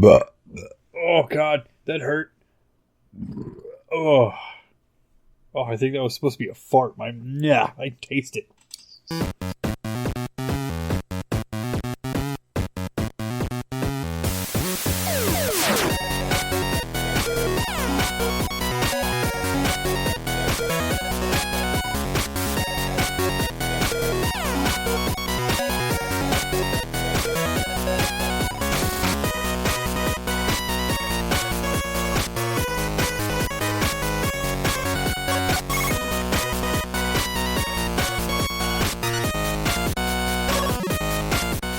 Oh, God, that hurt. Oh, I think that was supposed to be a fart. I taste it.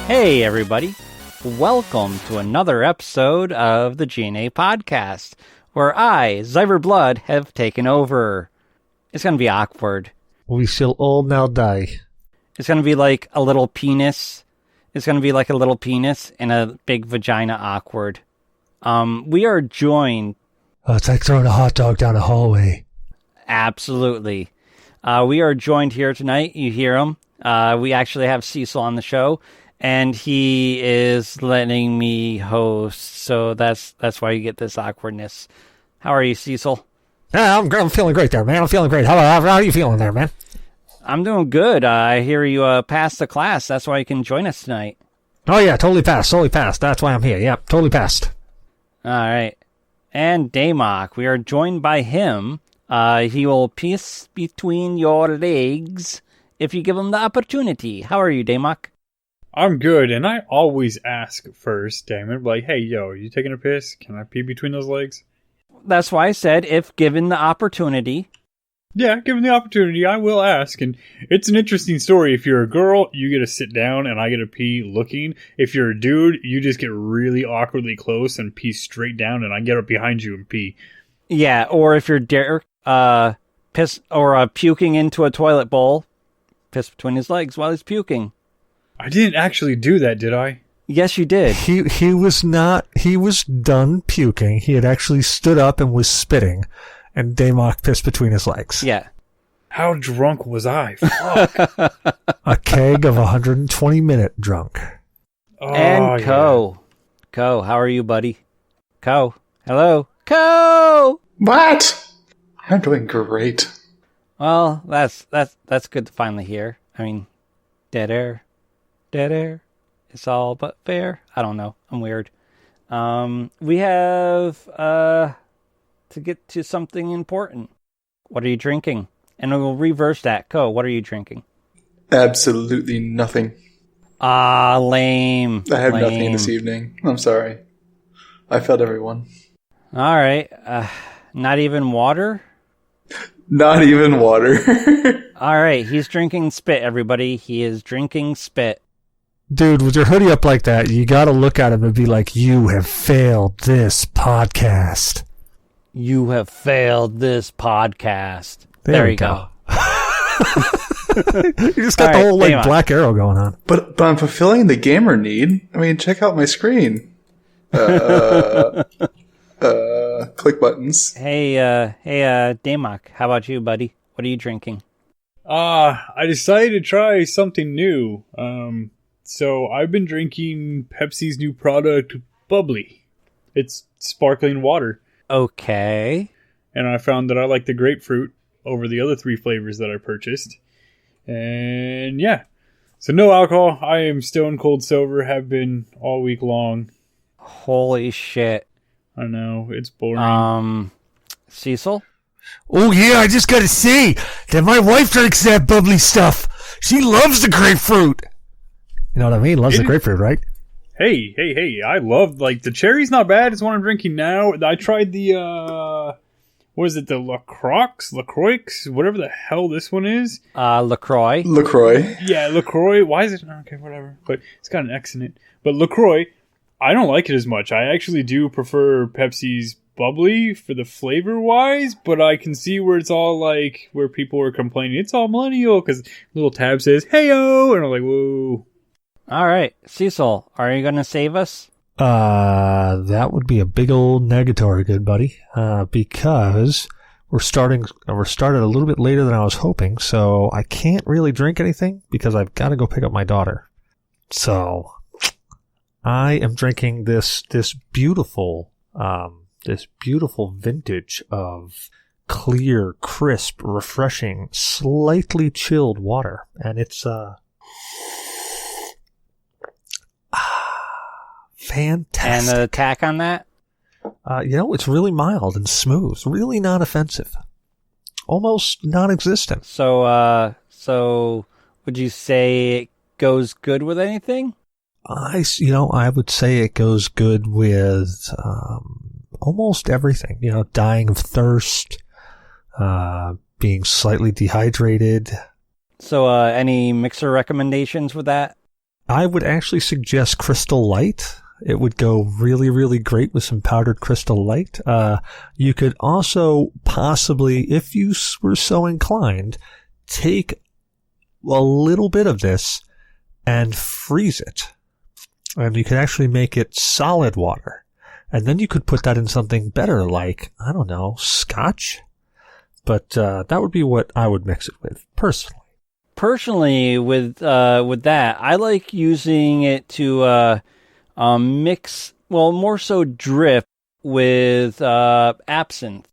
Hey everybody, welcome to another episode of the G.N.A podcast, where I, Zyber Blood, have taken over. It's going to be awkward. We shall all now die. It's going to be like a little penis. It's going to be like a little penis and a big vagina awkward. We are joined... Oh, it's like throwing a hot dog down a hallway. Absolutely. We are joined here tonight. You hear him. We actually have Cecil on the show. And he is letting me host, so that's why you get this awkwardness. How are you, Cecil? Yeah, I'm feeling great there, man. I'm feeling great. How are you feeling there, man? I'm doing good. I hear you passed the class. That's why you can join us tonight. Oh, yeah, totally passed. That's why I'm here. Yep, totally passed. All right. And Damok, we are joined by him. He will piss between your legs if you give him the opportunity. How are you, Damok? I'm good, and I always ask first, damn it. Like, hey, yo, are you taking a piss? Can I pee between those legs? That's why I said if given the opportunity. Yeah, given the opportunity, I will ask. And it's an interesting story. If you're a girl, you get to sit down, and I get to pee looking. If you're a dude, you just get really awkwardly close and pee straight down, and I get up behind you and pee. Yeah, or if you're Derek, puking into a toilet bowl, piss between his legs while he's puking. I didn't actually do that, did I? Yes, you did. He was not. He was done puking. He had actually stood up and was spitting, and Damok pissed between his legs. Yeah. How drunk was I? Fuck. A keg of 120-minute drunk. Oh, and Co. Yeah. Co, how are you, buddy? Co. Hello. Co! What? I'm doing great. Well, that's good to finally hear. I mean, dead air. It's all but fair. I don't know. I'm weird. We have to get to something important. What are you drinking? And we'll reverse that. Co, what are you drinking? Absolutely nothing. Ah, lame. I have nothing this evening. I'm sorry. I failed everyone. All right. Not even water? Not even water. All right. He's drinking spit, everybody. He is drinking spit. Dude, with your hoodie up like that, you gotta look at him and be like, you have failed this podcast. You have failed this podcast. There you go. You just got the whole black arrow going on. But I'm fulfilling the gamer need. I mean, check out my screen. Click buttons. Hey, Damok, how about you, buddy? What are you drinking? I decided to try something new. So I've been drinking Pepsi's new product, Bubbly. It's sparkling water. Okay. And I found that I like the grapefruit over the other 3 flavors that I purchased. And yeah. So no alcohol. I am stone cold sober, have been all week long. Holy shit. I know, it's boring. Cecil? Oh yeah, I just gotta say that my wife drinks that bubbly stuff. She loves the grapefruit. You know what I mean? Loves the grapefruit, right? Hey, I love, the cherry's not bad. It's what I'm drinking now. I tried the, what is it, the LaCroix, whatever the hell this one is. LaCroix. Yeah, LaCroix. Why is it? Okay, whatever. But it's got an X in it. But LaCroix, I don't like it as much. I actually do prefer Pepsi's Bubbly for the flavor-wise, but I can see where it's all where people were complaining, it's all millennial, because little tab says, hey-o, and I'm like, whoa. All right, Cecil, are you going to save us? That would be a big old negatory, good buddy, because we're started a little bit later than I was hoping, so I can't really drink anything because I've got to go pick up my daughter. So I am drinking this beautiful vintage of clear, crisp, refreshing, slightly chilled water, and it's fantastic. And the attack on that? It's really mild and smooth, really not offensive, almost non-existent. So would you say it goes good with anything? I would say it goes good with almost everything. Dying of thirst, being slightly dehydrated. So any mixer recommendations with that? I would actually suggest Crystal Light. It would go really, really great with some powdered Crystal Light. You could also possibly, if you were so inclined, take a little bit of this and freeze it. And you could actually make it solid water. And then you could put that in something better like, I don't know, scotch? But that would be what I would mix it with, personally. Personally, with that, I like using it to mix, well, more so drip with absinthe.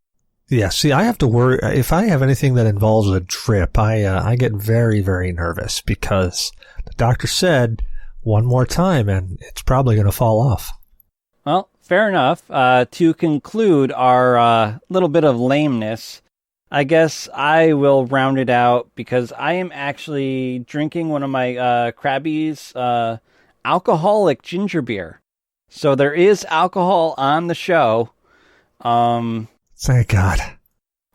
Yeah, see, I have to worry. If I have anything that involves a drip, I get very, very nervous because the doctor said one more time and it's probably going to fall off. Well, fair enough. To conclude our little bit of lameness, I guess I will round it out because I am actually drinking one of my Krabby's alcoholic ginger beer. So there is alcohol on the show. Thank God.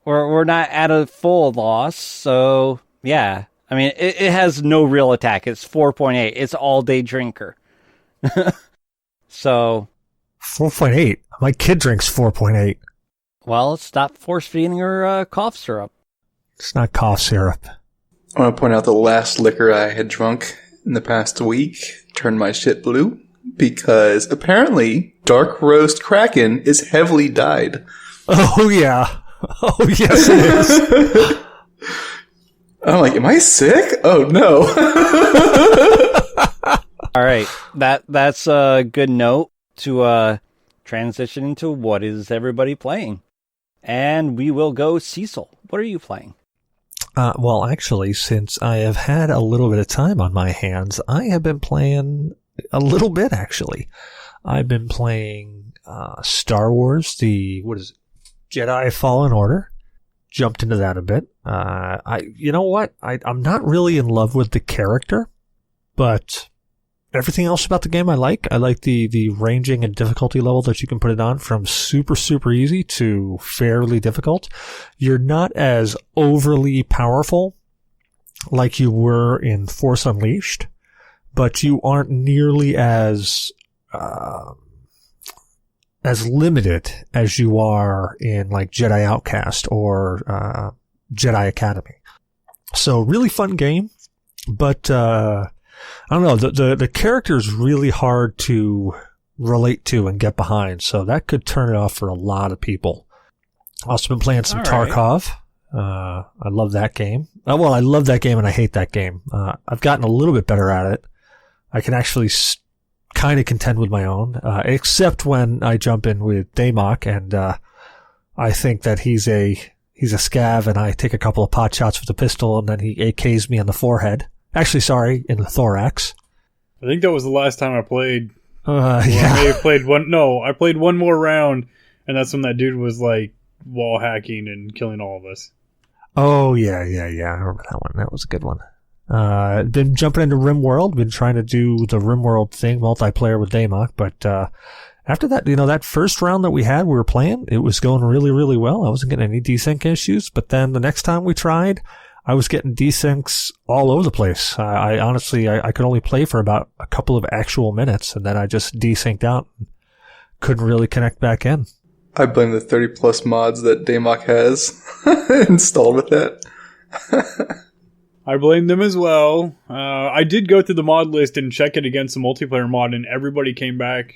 We're not at a full loss, so yeah. I mean, it has no real attack. It's 4.8. It's all-day drinker. So 4.8? My kid drinks 4.8. Well, stop force-feeding her cough syrup. It's not cough syrup. I want to point out the last liquor I had drunk in the past week turned my shit blue because apparently Dark Roast Kraken is heavily dyed. Oh, yeah. Oh, yes, it is. I'm like, am I sick? Oh, no. All right. That's a good note to transition into what is everybody playing. And we will go Cecil. What are you playing? Well, actually, since I have had a little bit of time on my hands, I have been playing a little bit, actually. I've been playing Star Wars, Jedi Fallen Order. Jumped into that a bit. You know what? I'm not really in love with the character, but everything else about the game I like. I like the ranging and difficulty level that you can put it on from super, super easy to fairly difficult. You're not as overly powerful like you were in Force Unleashed, but you aren't nearly as limited as you are in like Jedi Outcast or Jedi Academy. So really fun game, but I don't know, the character is really hard to relate to and get behind, so that could turn it off for a lot of people. Also been playing some Tarkov. I love that game. Well, I love that game and I hate that game. I've gotten a little bit better at it. I can actually kind of contend with my own, except when I jump in with Damok and I think that he's a scav and I take a couple of pot shots with the pistol and then he AKs me in the forehead. Actually, sorry, in the thorax. I think that was the last time I played. Yeah. I may have played one. No, I played one more round, and that's when that dude was like wall hacking and killing all of us. Oh, yeah. I remember that one. That was a good one. Been jumping into RimWorld. Been trying to do the RimWorld thing, multiplayer with Damok. But after that, that first round that we were playing, it was going really, really well. I wasn't getting any desync issues. But then the next time we tried, I was getting desyncs all over the place. I honestly, I could only play for about a couple of actual minutes, and then I just desynced out and couldn't really connect back in. I blame the 30-plus mods that Damok has installed with that. I blame them as well. I did go through the mod list and check it against the multiplayer mod, and everyone came back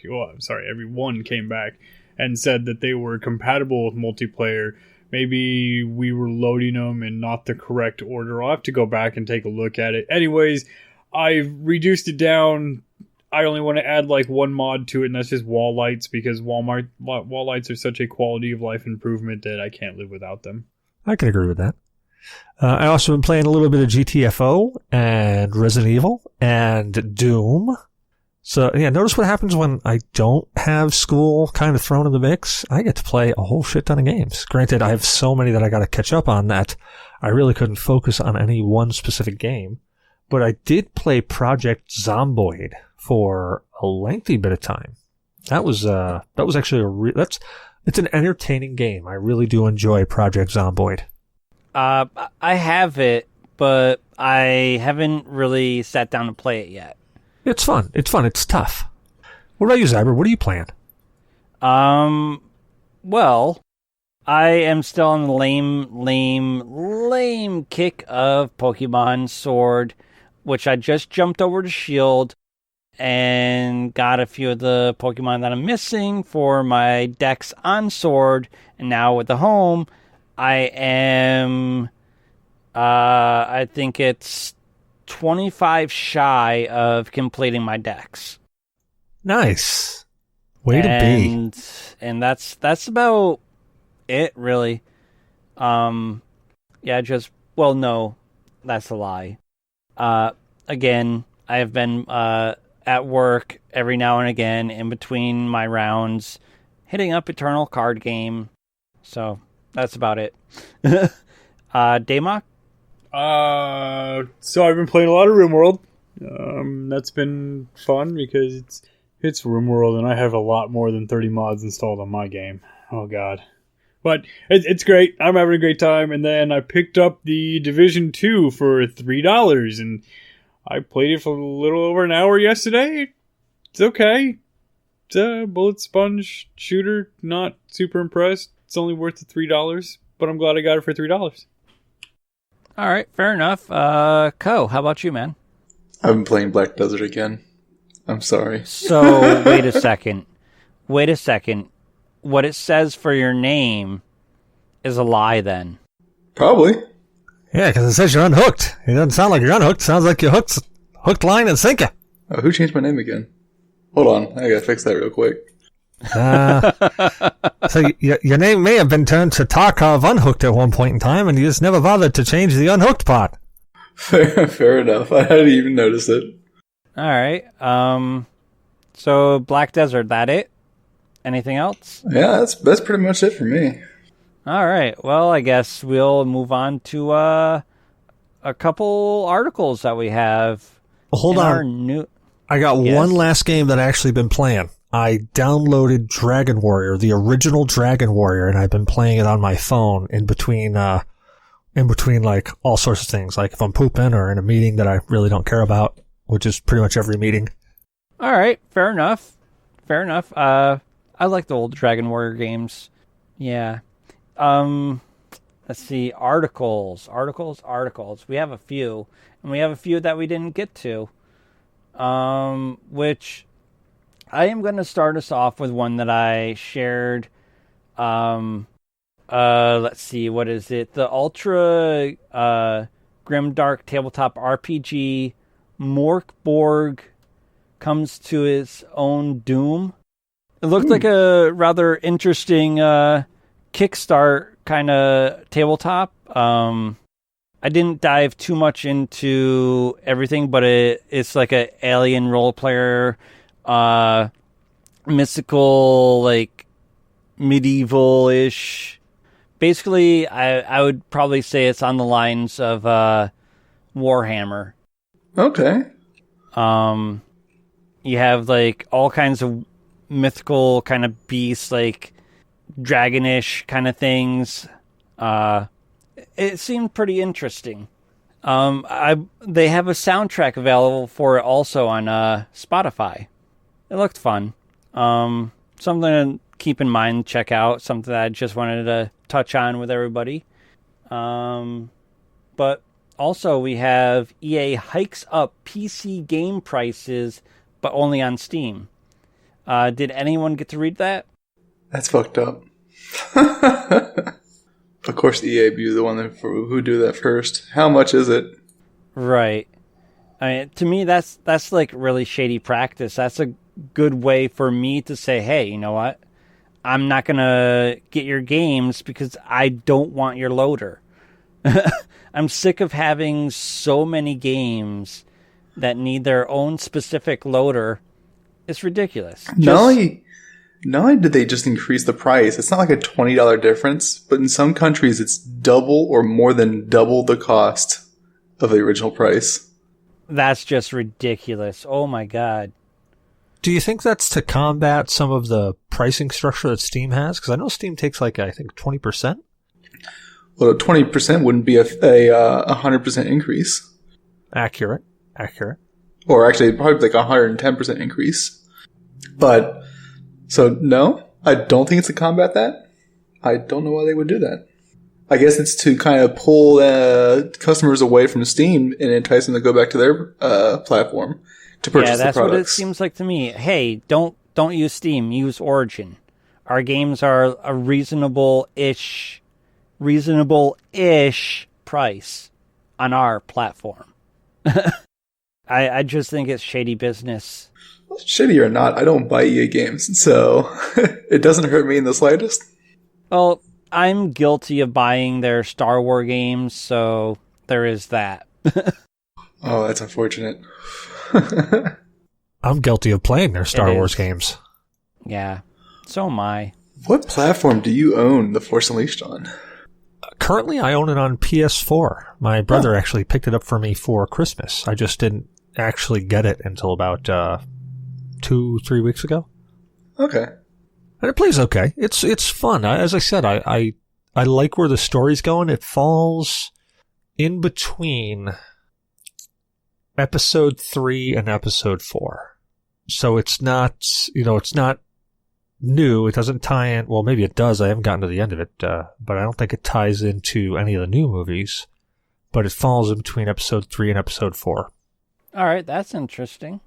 and said that they were compatible with multiplayer. Maybe we were loading them in not the correct order. I'll have to go back and take a look at it. Anyways, I've reduced it down. I only want to add like one mod to it, and that's just wall lights, because wall lights are such a quality of life improvement that I can't live without them. I can agree with that. I also been playing a little bit of GTFO and Resident Evil and Doom. So, yeah, notice what happens when I don't have school kind of thrown in the mix. I get to play a whole shit ton of games. Granted, I have so many that I got to catch up on that I really couldn't focus on any one specific game. But I did play Project Zomboid for a lengthy bit of time. That was actually it's an entertaining game. I really do enjoy Project Zomboid. I have it, but I haven't really sat down to play it yet. It's fun. It's tough. What about you, Zyber? What are you playing? Well, I am still on the lame kick of Pokemon Sword, which I just jumped over to Shield and got a few of the Pokemon that I'm missing for my decks on Sword. And now with the home, I am, I think it's 25 shy of completing my decks. Nice. Way to be. And that's about it, really. No, that's a lie. Again, I have been at work every now and again in between my rounds, hitting up Eternal Card Game. So that's about it. Damok? So I've been playing a lot of RimWorld. That's been fun because it's RimWorld, and I have a lot more than 30 mods installed on my game. Oh god. But it's great. I'm having a great time. And then I picked up the Division 2 for $3, and I played it for a little over an hour yesterday. It's okay. It's a bullet sponge shooter. Not super impressed. It's only worth the $3, but I'm glad I got it for $3. All right, fair enough. Ko, how about you, man? I've been playing Black Desert again. I'm sorry. So, wait a second. What it says for your name is a lie, then. Probably. Yeah, because it says you're unhooked. It doesn't sound like you're unhooked. It sounds like you're hooked, line, and sinker. Oh, who changed my name again? Hold on. I gotta fix that real quick. So your name may have been turned to Tarkov Unhooked at one point in time, and you just never bothered to change the unhooked part. Fair enough. I hadn't even noticed it. All right. So Black Desert, that it? Anything else? Yeah, that's pretty much it for me. All right. Well, I guess we'll move on to a couple articles that we have. Hold on. I got one last game that I actually been playing. I downloaded Dragon Warrior, the original Dragon Warrior, and I've been playing it on my phone in between like all sorts of things, like if I'm pooping or in a meeting that I really don't care about, which is pretty much every meeting. All right, fair enough. I like the old Dragon Warrior games. Yeah. Let's see, articles. We have a few, and we have a few that we didn't get to. Which I am going to start us off with one that I shared. Let's see, what is it? The Ultra Grimdark Tabletop RPG Morkborg comes to its own doom. It looked like a rather interesting kickstart kind of tabletop. I didn't dive too much into everything, but it's like an alien role player, mystical, like medieval-ish. Basically, I would probably say it's on the lines of Warhammer. Okay. You have like all kinds of mythical kind of beasts, like dragonish kind of things. It seemed pretty interesting. They have a soundtrack available for it also on Spotify. It looked fun. Something to keep in mind, check out. Something that I just wanted to touch on with everybody. But also we have EA hikes up PC game prices, but only on Steam. Did anyone get to read that? That's fucked up. Of course, EA be the one who do that first. How much is it? Right. I mean, to me, that's like really shady practice. That's a good way for me to say, hey, you know what? I'm not going to get your games because I don't want your loader. I'm sick of having so many games that need their own specific loader. It's ridiculous. Not only did they just increase the price, it's not like a $20 difference, but in some countries it's double or more than double the cost of the original price. That's just ridiculous. Oh my God. Do you think that's to combat some of the pricing structure that Steam has? Because I know Steam takes like, I think, 20%. Well, 20% wouldn't be a 100% increase. Accurate. Or actually, probably like 110% increase. But, so no, I don't think it's to combat that. I don't know why they would do that. I guess it's to kind of pull customers away from Steam and entice them to go back to their platform to purchase the products. Yeah, that's what it seems like to me. Hey, don't use Steam, use Origin. Our games are a reasonable-ish price on our platform. I just think it's shady business. Well, shady or not, I don't buy EA games, so it doesn't hurt me in the slightest. Well, I'm guilty of buying their Star Wars games, so there is that. Oh, that's unfortunate. I'm guilty of playing their Star Wars games. Yeah, so am I. What platform do you own The Force Unleashed on? Currently, I own it on PS4. My brother actually picked it up for me for Christmas. I just didn't actually get it until about 2-3 weeks ago. Okay. And it plays okay. It's fun. As I said, I like where the story's going. It falls in between episode 3 and episode 4. So it's not, it's not new. It doesn't tie in. Well, maybe it does. I haven't gotten to the end of it, but I don't think it ties into any of the new movies. But it falls in between episode 3 and episode 4. All right, that's interesting.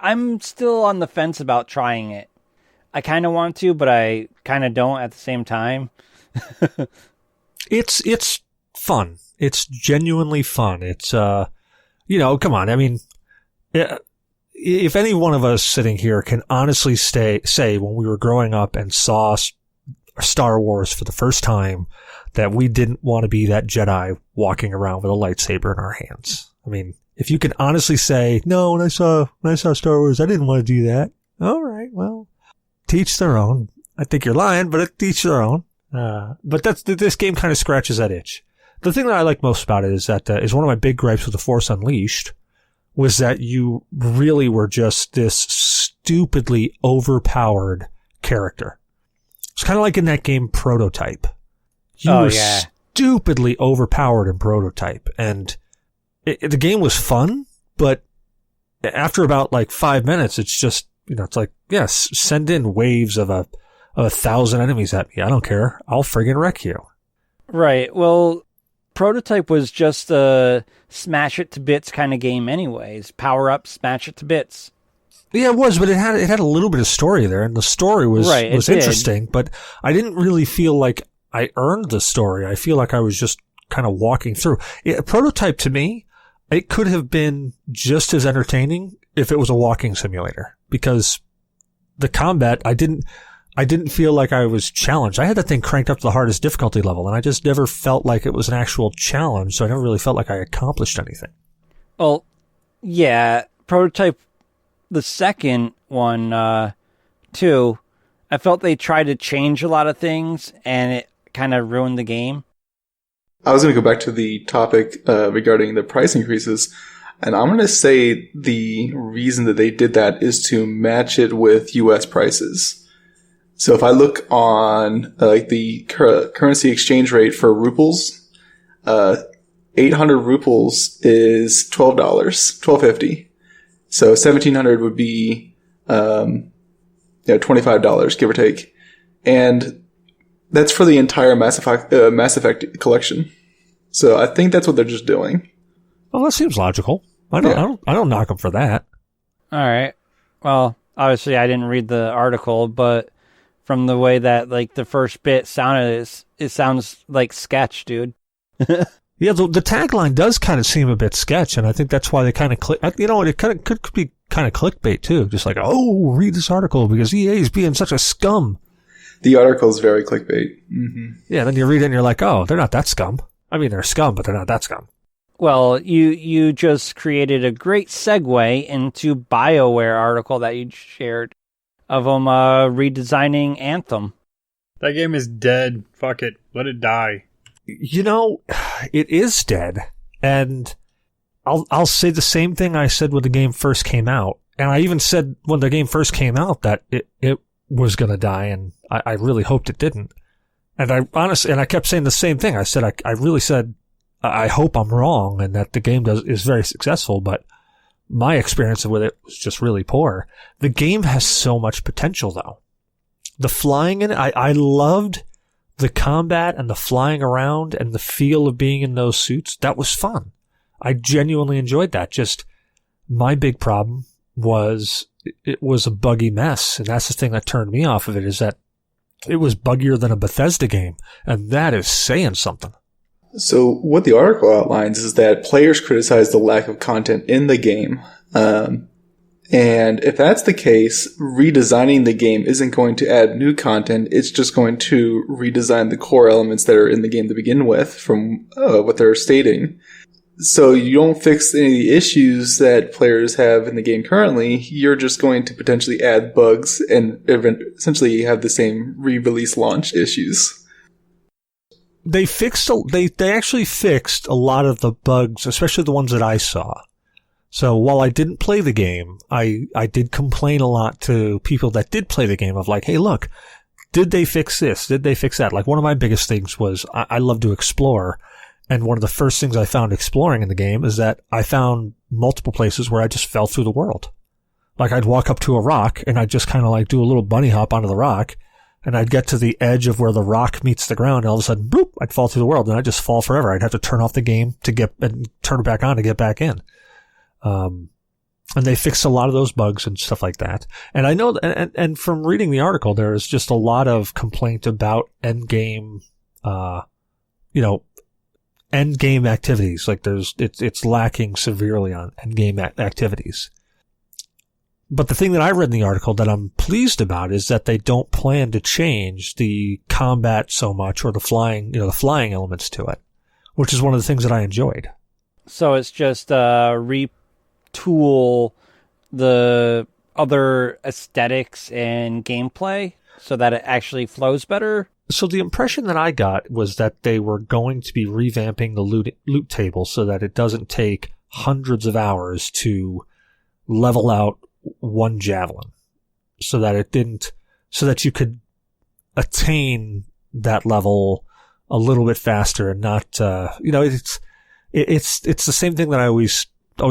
I'm still on the fence about trying it. I kind of want to, but I kind of don't at the same time. It's fun. It's genuinely fun. It's, come on. I mean, if any one of us sitting here can honestly say when we were growing up and saw Star Wars for the first time that we didn't want to be that Jedi walking around with a lightsaber in our hands. I mean, if you can honestly say, no, when I saw Star Wars, I didn't want to do that. All right, well, teach their own. I think you're lying, but teach their own. But this game kind of scratches that itch. The thing that I like most about it is that is one of my big gripes with The Force Unleashed was that you really were just this stupidly overpowered character. It's kind of like in that game Prototype. You were stupidly overpowered in Prototype, and the game was fun, but after about like 5 minutes, it's just, it's like, yes, send in waves of 1,000 enemies at me. I don't care. I'll friggin' wreck you. Right. Well, Prototype was just a smash it to bits kind of game anyways. Power up, smash it to bits. Yeah, it was, but it had a little bit of story there, and the story was interesting, but I didn't really feel like I earned the story. I feel like I was just kind of walking through. Prototype, to me, it could have been just as entertaining if it was a walking simulator, because the combat, I didn't feel like I was challenged. I had that thing cranked up to the hardest difficulty level, and I just never felt like it was an actual challenge, so I never really felt like I accomplished anything. Well, yeah, Prototype, the second one, too, I felt they tried to change a lot of things, and it kind of ruined the game. I was going to go back to the topic regarding the price increases, and I'm going to say the reason that they did that is to match it with U.S. prices. So if I look on the currency exchange rate for rubles, 800 rubles is $12.50. So 1,700 would be $25, give or take, and that's for the entire Mass Effect collection. So I think that's what they're just doing. Well, that seems logical. I don't knock them for that. All right. Well, obviously I didn't read the article, but from the way that the first bit sounded, it sounds like sketch, dude. Yeah, the tagline does kind of seem a bit sketch, and I think that's why they kind of click. You know, it kind of could be kind of clickbait too. Just like, oh, read this article because EA is being such a scum. The article is very clickbait. Mm-hmm. Yeah, then you read it and you're like, oh, they're not that scum. I mean, they're scum, but they're not that scum. Well, you just created a great segue into BioWare article that you shared of them redesigning Anthem. That game is dead. Fuck it. Let it die. You know, it is dead, and I'll say the same thing I said when the game first came out, and I even said when the game first came out that it was going to die, and I really hoped it didn't. And I kept saying the same thing. I said I really said I hope I'm wrong and that the game is very successful, but my experience with it was just really poor. The game has so much potential, though. The flying in it, I loved the combat and the flying around and the feel of being in those suits. That was fun. I genuinely enjoyed that. Just my big problem was it was a buggy mess. And that's the thing that turned me off of it, is that it was buggier than a Bethesda game. And that is saying something. So what the article outlines is that players criticize the lack of content in the game. And if that's the case, redesigning the game isn't going to add new content. It's just going to redesign the core elements that are in the game to begin with, from what they're stating. So you don't fix any of the issues that players have in the game currently. You're just going to potentially add bugs and essentially have the same re-release launch issues. They actually fixed a lot of the bugs, especially the ones that I saw. So while I didn't play the game, I did complain a lot to people that did play the game of like, hey, look, did they fix this? Did they fix that? Like, one of my biggest things was I love to explore. And one of the first things I found exploring in the game is that I found multiple places where I just fell through the world. Like, I'd walk up to a rock and I'd just kind of like do a little bunny hop onto the rock, and I'd get to the edge of where the rock meets the ground, and all of a sudden, bloop, I'd fall through the world, and I'd just fall forever. I'd have to turn off the game and turn it back on to get back in. And they fixed a lot of those bugs and stuff like that. And I know that, and from reading the article, there is just a lot of complaint about end game activities. Like it's lacking severely on end game activities. But the thing that I read in the article that I'm pleased about is that they don't plan to change the combat so much, or the flying elements to it, which is one of the things that I enjoyed. So it's just retool the other aesthetics and gameplay so that it actually flows better? So the impression that I got was that they were going to be revamping the loot table so that it doesn't take hundreds of hours to level out one javelin, so that you could attain that level a little bit faster and not, it's the same thing that I always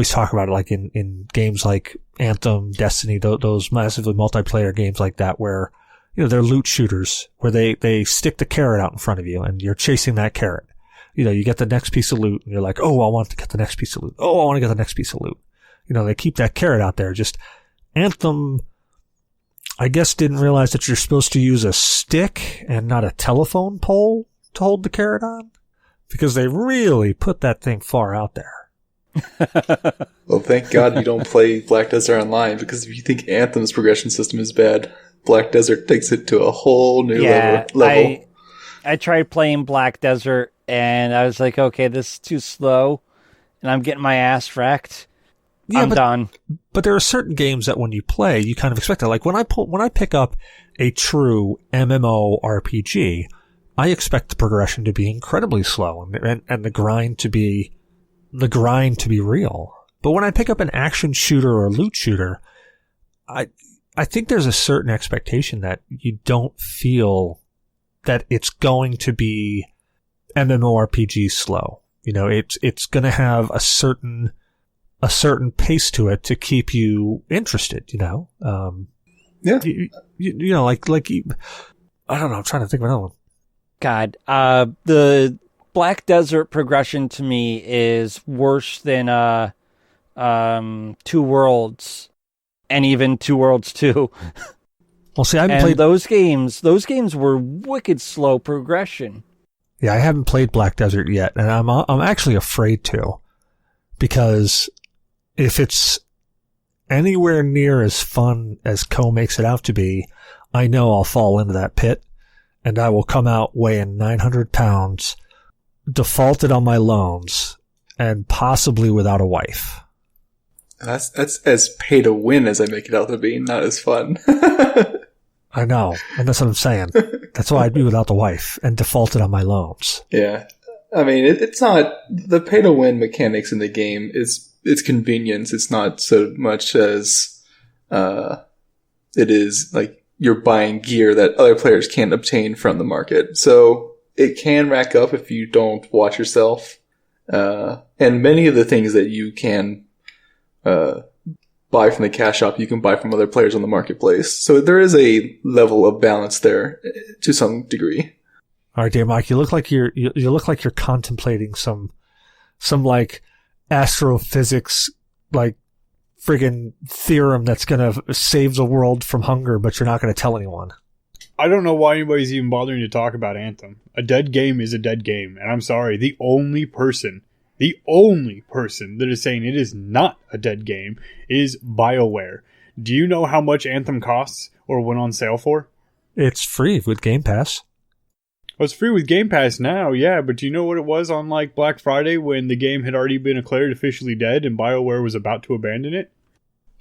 talk about, like in games like Anthem, Destiny, those massively multiplayer games like that, where, they're loot shooters, where they stick the carrot out in front of you and you're chasing that carrot. You get the next piece of loot and you're like, oh, I want to get the next piece of loot. Oh, I want to get the next piece of loot. They keep that carrot out there. Just Anthem, I guess, didn't realize that you're supposed to use a stick and not a telephone pole to hold the carrot on, because they really put that thing far out there. Well, thank God you don't play Black Desert Online, because if you think Anthem's progression system is bad, Black Desert takes it to a whole new level. I tried playing Black Desert, and I was like, okay, this is too slow, and I'm getting my ass wrecked. Yeah, I'm done. But there are certain games that when you play, you kind of expect that. Like when I pick up a true MMO RPG, I expect the progression to be incredibly slow and the grind to be real. But when I pick up an action shooter or loot shooter, I think there's a certain expectation that you don't feel that it's going to be MMORPG slow. It's going to have a certain pace to it to keep you interested, Yeah. Like I don't know, I'm trying to think of another one. God, the Black Desert progression to me is worse than Two Worlds, and even Two Worlds 2. Well, see, I haven't and played those games. Those games were wicked slow progression. Yeah, I haven't played Black Desert yet, and I'm actually afraid to, because if it's anywhere near as fun as Co makes it out to be, I know I'll fall into that pit, and I will come out weighing 900 pounds, defaulted on my loans, and possibly without a wife. That's as pay to win as I make it out to be, not as fun. I know, and that's what I'm saying. That's why I'd be without the wife and defaulted on my loans. Yeah. I mean, it's not the pay to win mechanics in the game. It's convenience. It's not so much as it is like you're buying gear that other players can't obtain from the market. So it can rack up if you don't watch yourself. And many of the things that you can buy from the cash shop, you can buy from other players on the marketplace. So there is a level of balance there to some degree. All right, dear Mike, you look like you're contemplating some like astrophysics like friggin' theorem that's gonna save the world from hunger, but you're not gonna tell anyone. I don't know why anybody's even bothering to talk about Anthem. A dead game is a dead game, and I'm sorry, the only person that is saying it is not a dead game is BioWare. Do you know how much Anthem costs or went on sale for? It's free with Game Pass. Well, it's free with Game Pass now, yeah, but do you know what it was on like Black Friday when the game had already been declared officially dead and BioWare was about to abandon it?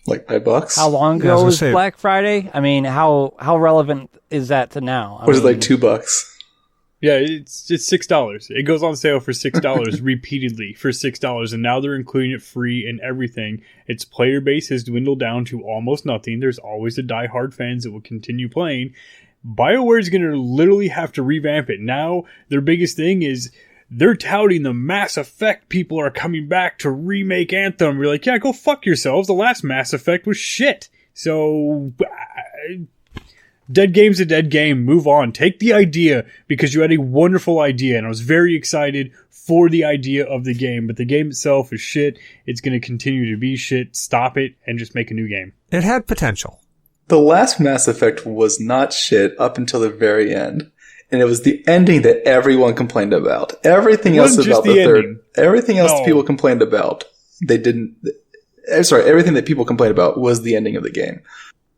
Like $5? How long ago was Black Friday? I mean, how relevant is that to now? Was it like $2? Yeah, it's $6. It goes on sale for $6 repeatedly for $6, and now they're including it free and everything. Its player base has dwindled down to almost nothing. There's always the die-hard fans that will continue playing. BioWare is going to literally have to revamp it. Now, their biggest thing is they're touting the Mass Effect people are coming back to remake Anthem. We're like, yeah, go fuck yourselves. The last Mass Effect was shit. So, dead game's a dead game. Move on. Take the idea because you had a wonderful idea, and I was very excited for the idea of the game. But the game itself is shit. It's going to continue to be shit. Stop it and just make a new game. It had potential. The last Mass Effect was not shit up until the very end. And it was the ending that everyone complained about. Everything else about the third, everything else people complained about, they didn't. Everything that people complained about was the ending of the game.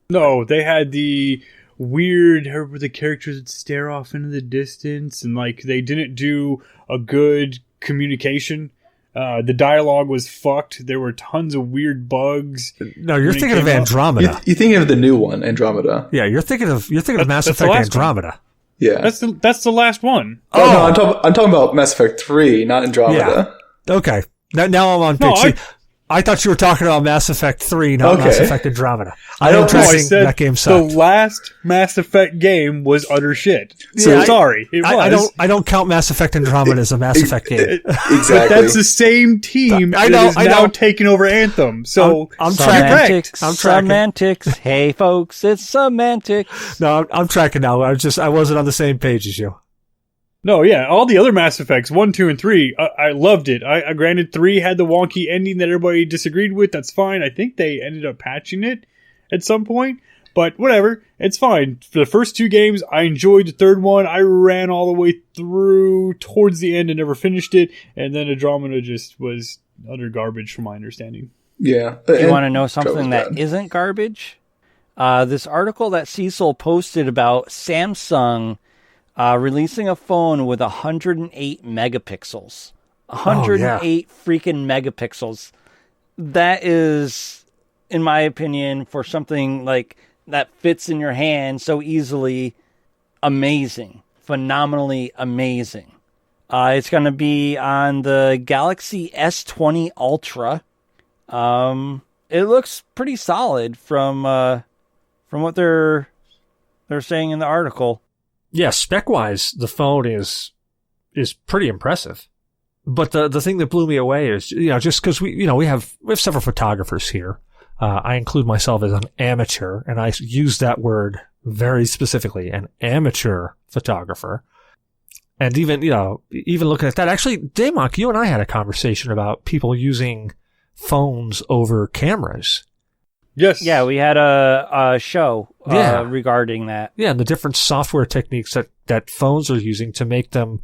No, they had the weird, where the characters would stare off into the distance, and like they didn't do a good communication. The dialogue was fucked. There were tons of weird bugs. No, you're thinking of Andromeda. You're thinking of the new one, Andromeda. Yeah, you're thinking of Mass Effect Andromeda. One. Yeah, that's the last one. Oh no, I'm talking about Mass Effect 3, not Andromeda. Yeah. Okay, now I'm on page. I thought you were talking about Mass Effect 3, not Mass Effect Andromeda. I don't know. I said that game sucked. The last Mass Effect game was utter shit. So sorry, it was. I don't count Mass Effect Andromeda as a Mass Effect game. Exactly. But that's the same team that is now taking over Anthem. So I'm semantics. I'm tracking. Semantics. Hey folks, it's semantics. No, I'm tracking now. I wasn't on the same page as you. No, yeah, all the other Mass Effects, 1, 2, and 3, I loved it. I granted 3 had the wonky ending that everybody disagreed with. That's fine. I think they ended up patching it at some point. But whatever, it's fine. For the first 2 games, I enjoyed the third one. I ran all the way through towards the end and never finished it. And then Andromeda just was utter garbage from my understanding. Yeah. You want to know something that isn't garbage? This article that Cecil posted about Samsung releasing a phone with 108 megapixels. 108 freaking megapixels. That is, in my opinion, for something like that fits in your hand so easily, amazing. Phenomenally amazing. It's going to be on the Galaxy S20 Ultra. It looks pretty solid from what they're saying in the article. Yeah, spec-wise, the phone is pretty impressive. But the thing that blew me away is, just because we have several photographers here. I include myself as an amateur, and I use that word very specifically, an amateur photographer. And even looking at that, actually, Damok, you and I had a conversation about people using phones over cameras. Yes. Yeah, we had a show regarding that. Yeah, and the different software techniques that phones are using to make them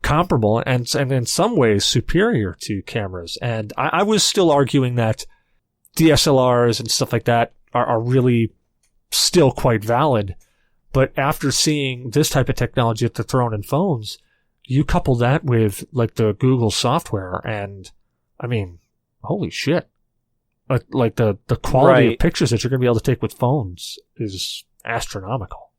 comparable and in some ways superior to cameras. And I was still arguing that DSLRs and stuff like that are really still quite valid. But after seeing this type of technology at the thrown in phones, you couple that with like the Google software, and I mean, holy shit! Like the quality of pictures that you're going to be able to take with phones is astronomical.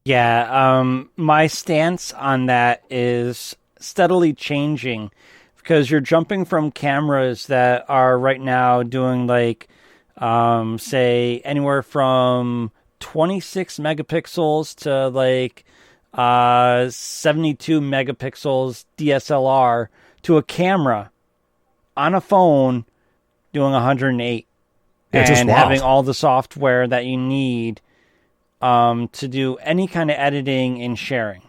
Yeah, my stance on that is steadily changing because you're jumping from cameras that are right now doing like, say, anywhere from 26 megapixels to like 72 megapixels DSLR to a camera on a phone doing 108 and having all the software that you need to do any kind of editing and sharing.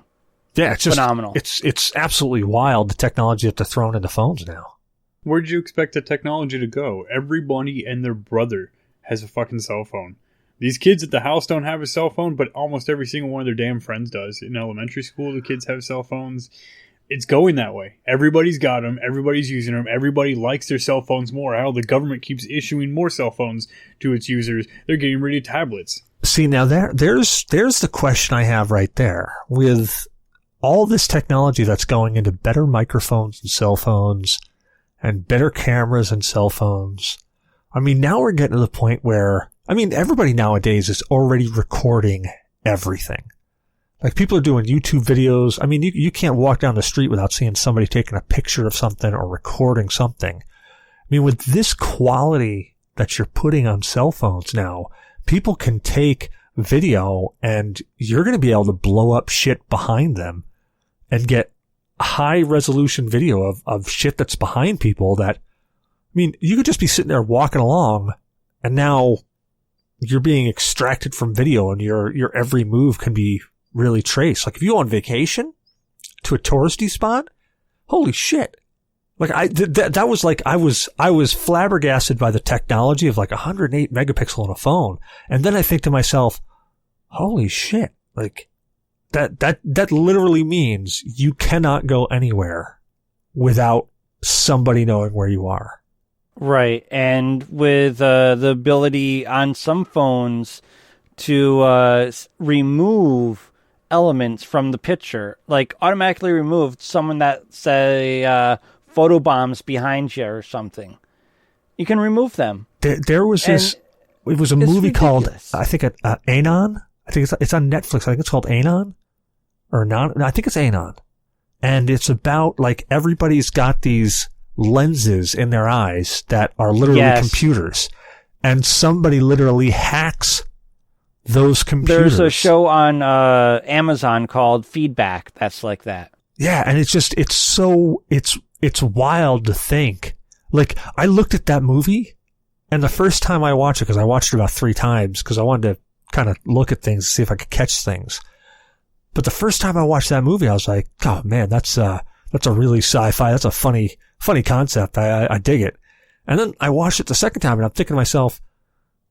Yeah, it's just phenomenal. It's absolutely wild, the technology that they're throwing into phones now. Where'd you expect the technology to go? Everybody and their brother has a fucking cell phone. These kids at the house don't have a cell phone, but almost every single one of their damn friends does. In elementary school, the kids have cell phones. It's going that way. Everybody's got them. Everybody's using them. Everybody likes their cell phones more. Hell, the government keeps issuing more cell phones to its users. They're getting rid of tablets. See, now there's the question I have right there. With all this technology that's going into better microphones and cell phones and better cameras and cell phones, I mean, now we're getting to the point where, I mean, everybody nowadays is already recording everything. Like, people are doing YouTube videos. I mean, you can't walk down the street without seeing somebody taking a picture of something or recording something. I mean, with this quality that you're putting on cell phones now, people can take video and you're going to be able to blow up shit behind them and get high resolution video of shit that's behind people that, I mean, you could just be sitting there walking along and now you're being extracted from video and your every move can be really traced. Like, if you go on vacation to a touristy spot, holy shit. Like, that was like, I was flabbergasted by the technology of like 108 megapixel on a phone. And then I think to myself, holy shit. Like, that literally means you cannot go anywhere without somebody knowing where you are. Right. And with the ability on some phones to remove elements from the picture, like automatically remove someone that, say, photobombs behind you or something. You can remove them. There was this, it was a movie ridiculous. Called, I think, Anon. I think it's on Netflix. I think it's called Anon. Or not. No, I think it's Anon. And it's about, like, everybody's got these lenses in their eyes that are literally computers. And somebody literally hacks those computers. There's a show on Amazon called Feedback that's like that. Yeah, and it's wild to think. Like, I looked at that movie, and the first time I watched it, because I watched it about 3 times, because I wanted to kind of look at things, see if I could catch things. But the first time I watched that movie, I was like, oh man, that's a really sci-fi, that's a funny concept. I dig it. And then I watched it the second time, and I'm thinking to myself,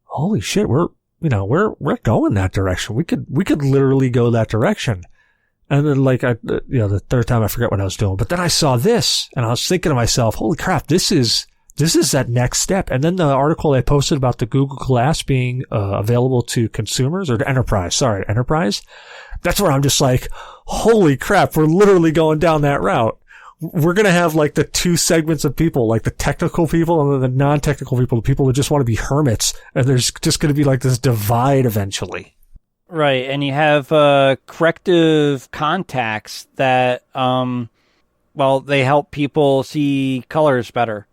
holy shit, we're going that direction. We could literally go that direction. And then, like, the third time I forget what I was doing. But then I saw this, and I was thinking to myself, holy crap, this is that next step. And then the article I posted about the Google Glass being available to consumers, or to enterprise. That's where I'm just like, holy crap, we're literally going down that route. We're going to have, like, the 2 segments of people, like the technical people and then the non-technical people, the people who just want to be hermits. And there's just going to be, like, this divide eventually. Right, and you have corrective contacts that, they help people see colors better.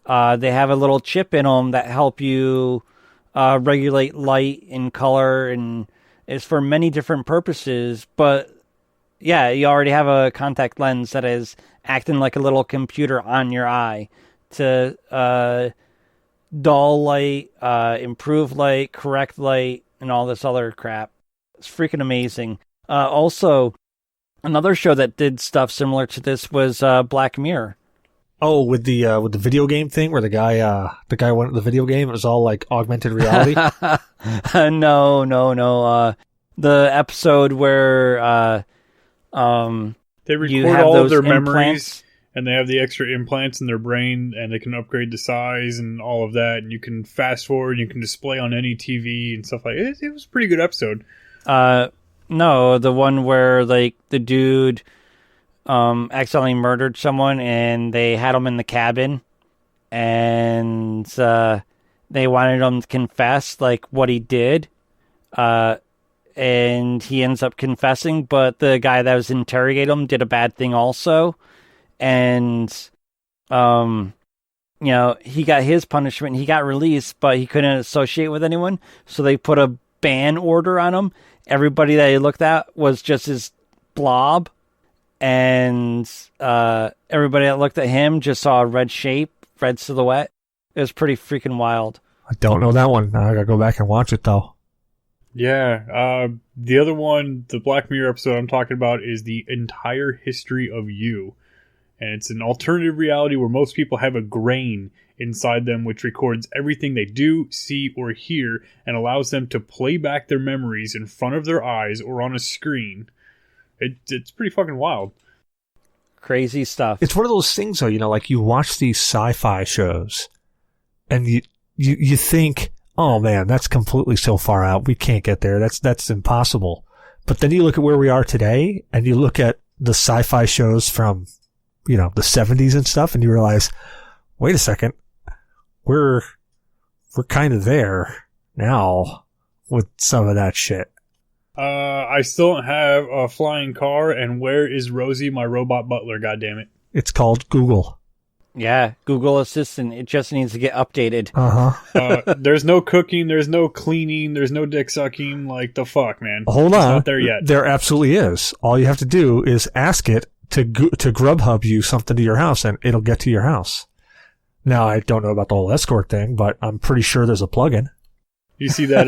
They have a little chip in them that help you regulate light and color, and it's for many different purposes. But, yeah, you already have a contact lens that is acting like a little computer on your eye to dull light, improve light, correct light, and all this other crap. It's freaking amazing. Also, another show that did stuff similar to this was Black Mirror. Oh, with the video game thing where the guy went to the video game, it was all like augmented reality. No. The episode where They record all of their memories, and they have the extra implants in their brain, and they can upgrade the size and all of that. And you can fast forward, and you can display on any TV and stuff like it. It was a pretty good episode. No, the one where like the dude accidentally murdered someone, and they had him in the cabin, and they wanted him to confess like what he did. And he ends up confessing, but the guy that was interrogating him did a bad thing also. And, he got his punishment. He got released, but he couldn't associate with anyone. So they put a ban order on him. Everybody that he looked at was just his blob. And everybody that looked at him just saw a red shape, red silhouette. It was pretty freaking wild. I don't know that one. Now I gotta go back and watch it, though. Yeah, the other one, the Black Mirror episode I'm talking about, is The Entire History of You. And it's an alternative reality where most people have a grain inside them which records everything they do, see, or hear, and allows them to play back their memories in front of their eyes or on a screen. It's pretty fucking wild. Crazy stuff. It's one of those things, though, like you watch these sci-fi shows, and you think, oh man, that's completely so far out. We can't get there. That's impossible. But then you look at where we are today, and you look at the sci-fi shows from, the 70s and stuff, and you realize, wait a second, we're kind of there now with some of that shit. I still don't have a flying car, and where is Rosie, my robot butler? God damn it! It's called Google. Yeah, Google Assistant. It just needs to get updated. There's no cooking, there's no cleaning, there's no dick sucking. Like, the fuck, man. Hold it's on. Not there yet. There absolutely is. All you have to do is ask it to Grubhub you something to your house, and it'll get to your house. Now, I don't know about the whole escort thing, but I'm pretty sure there's a plugin. You see that,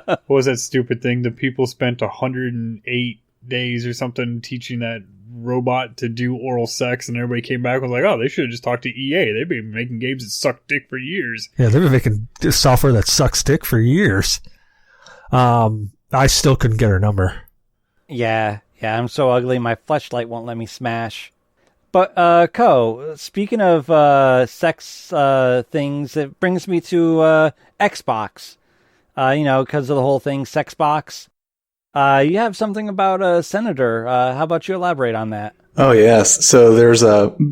what was that stupid thing? The people spent 108 days or something teaching that robot to do oral sex, and everybody came back and was like, oh, they should have just talked to EA. They've been making games that suck dick for years. Yeah, they've been making software that sucks dick for years. I still couldn't get her number. Yeah, I'm so ugly, my fleshlight won't let me smash. But, speaking of sex things, it brings me to Xbox. Because of the whole thing, Sexbox. You have something about a senator. How about you elaborate on that? Oh, yes. So there's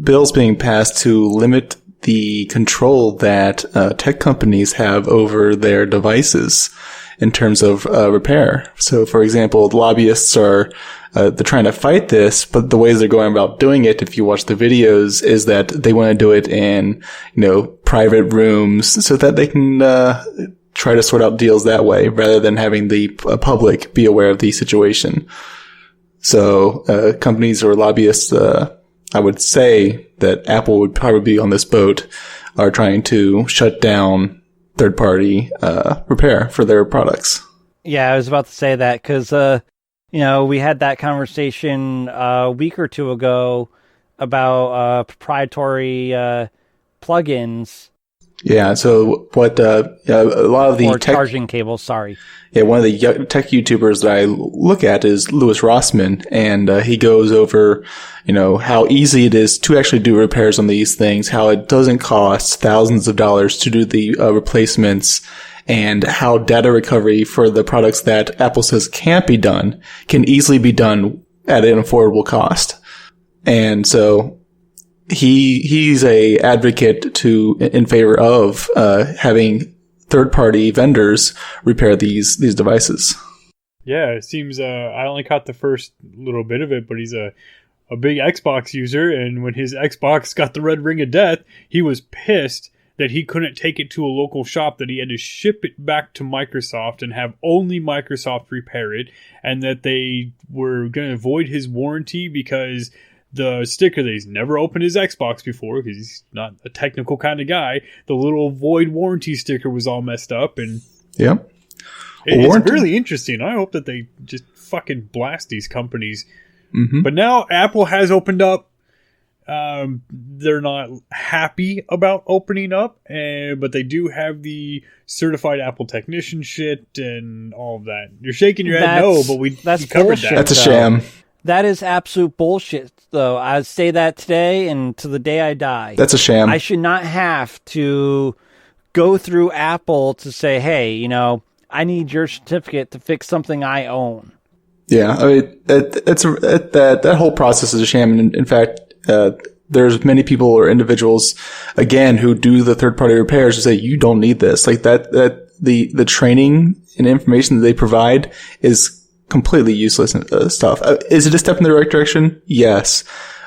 bills being passed to limit the control that tech companies have over their devices in terms of repair. So, for example, lobbyists are they're trying to fight this, but the ways they're going about doing it, if you watch the videos, is that they want to do it in, private rooms so that they can try to sort out deals that way rather than having the public be aware of the situation. So companies or lobbyists, I would say that Apple would probably be on this boat, are trying to shut down third-party repair for their products. Yeah, I was about to say that because, we had that conversation a week or two ago about proprietary plugins. Yeah, so what a lot of the charging cables, sorry. Yeah, one of the tech YouTubers that I look at is Louis Rossmann, and he goes over, how easy it is to actually do repairs on these things, how it doesn't cost thousands of dollars to do the replacements, and how data recovery for the products that Apple says can't be done can easily be done at an affordable cost. And so he's a advocate in favor of having third-party vendors repair these devices. Yeah, it seems I only caught the first little bit of it, but he's a big Xbox user, and when his Xbox got the red ring of death, he was pissed that he couldn't take it to a local shop, that he had to ship it back to Microsoft and have only Microsoft repair it, and that they were going to void his warranty because the sticker that he's never opened his Xbox before, because he's not a technical kind of guy, the little void warranty sticker was all messed up. And yeah, it's really interesting. I hope that they just fucking blast these companies. Mm-hmm. But now Apple has opened up. They're not happy about opening up, but they do have the certified Apple technician shit and all of that. You're shaking your head no, but we covered bullshit, that. That's a sham. That is absolute bullshit, though. I say that today and to the day I die. That's a sham. I should not have to go through Apple to say, hey, you know, I need your certificate to fix something I own. Yeah, I mean, that whole process is a sham. And in fact, there's many people or individuals, again, who do the third-party repairs who say, you don't need this. Like the training and information that they provide is completely useless stuff. Is it a step in the right direction? Yes.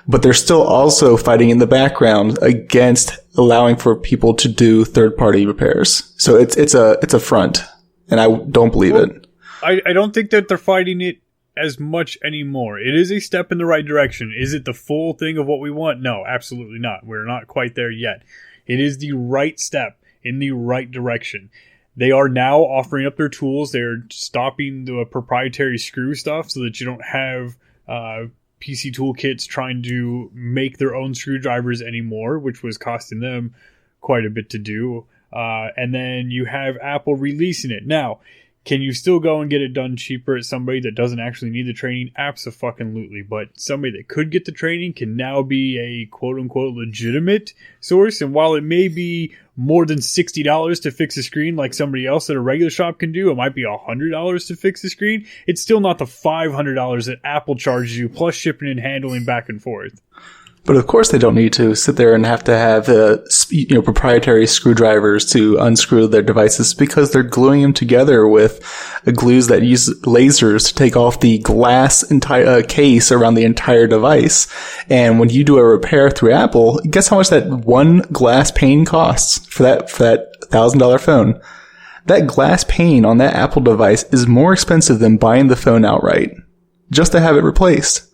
But they're still also fighting in the background against allowing for people to do third-party repairs. So it's a front, and I don't believe it. I don't think that they're fighting it as much anymore. It is a step in the right direction. Is it the full thing of what we want? No, absolutely not. We're not quite there yet. It is the right step in the right direction. They are now offering up their tools. They're stopping the proprietary screw stuff so that you don't have PC toolkits trying to make their own screwdrivers anymore, which was costing them quite a bit to do. And then you have Apple releasing it. Now, can you still go and get it done cheaper at somebody that doesn't actually need the training? Abso-fucking-lutely. But somebody that could get the training can now be a quote-unquote legitimate source. And while it may be more than $60 to fix a screen like somebody else at a regular shop can do, it might be $100 to fix the screen. It's still not the $500 that Apple charges you, plus shipping and handling back and forth. But of course they don't need to sit there and have to have proprietary screwdrivers to unscrew their devices, because they're gluing them together with glues that use lasers to take off the glass case around the entire device. And when you do a repair through Apple, guess how much that one glass pane costs for that $1,000 phone? That glass pane on that Apple device is more expensive than buying the phone outright just to have it replaced.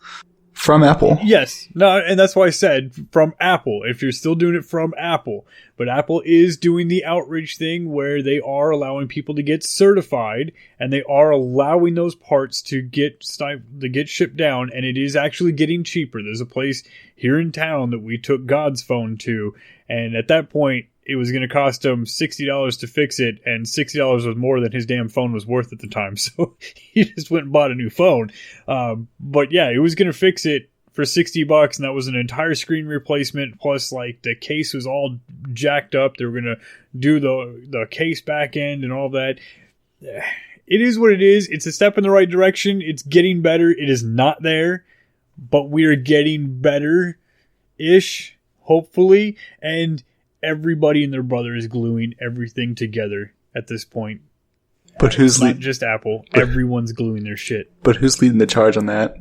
From Apple. Yes. No, and that's why I said from Apple, if you're still doing it from Apple. But Apple is doing the outreach thing where they are allowing people to get certified, and they are allowing those parts to get shipped down, and it is actually getting cheaper. There's a place here in town that we took God's phone to, and at that point, it was going to cost him $60 to fix it, and $60 was more than his damn phone was worth at the time. So he just went and bought a new phone. But yeah, it was going to fix it for $60, and that was an entire screen replacement. Plus, like, the case was all jacked up. They were going to do the case back end and all that. It is what it is. It's a step in the right direction. It's getting better. It is not there, but we are getting better-ish, hopefully. And everybody and their brother is gluing everything together at this point. But who's not just Apple? Everyone's gluing their shit. But who's leading the charge on that?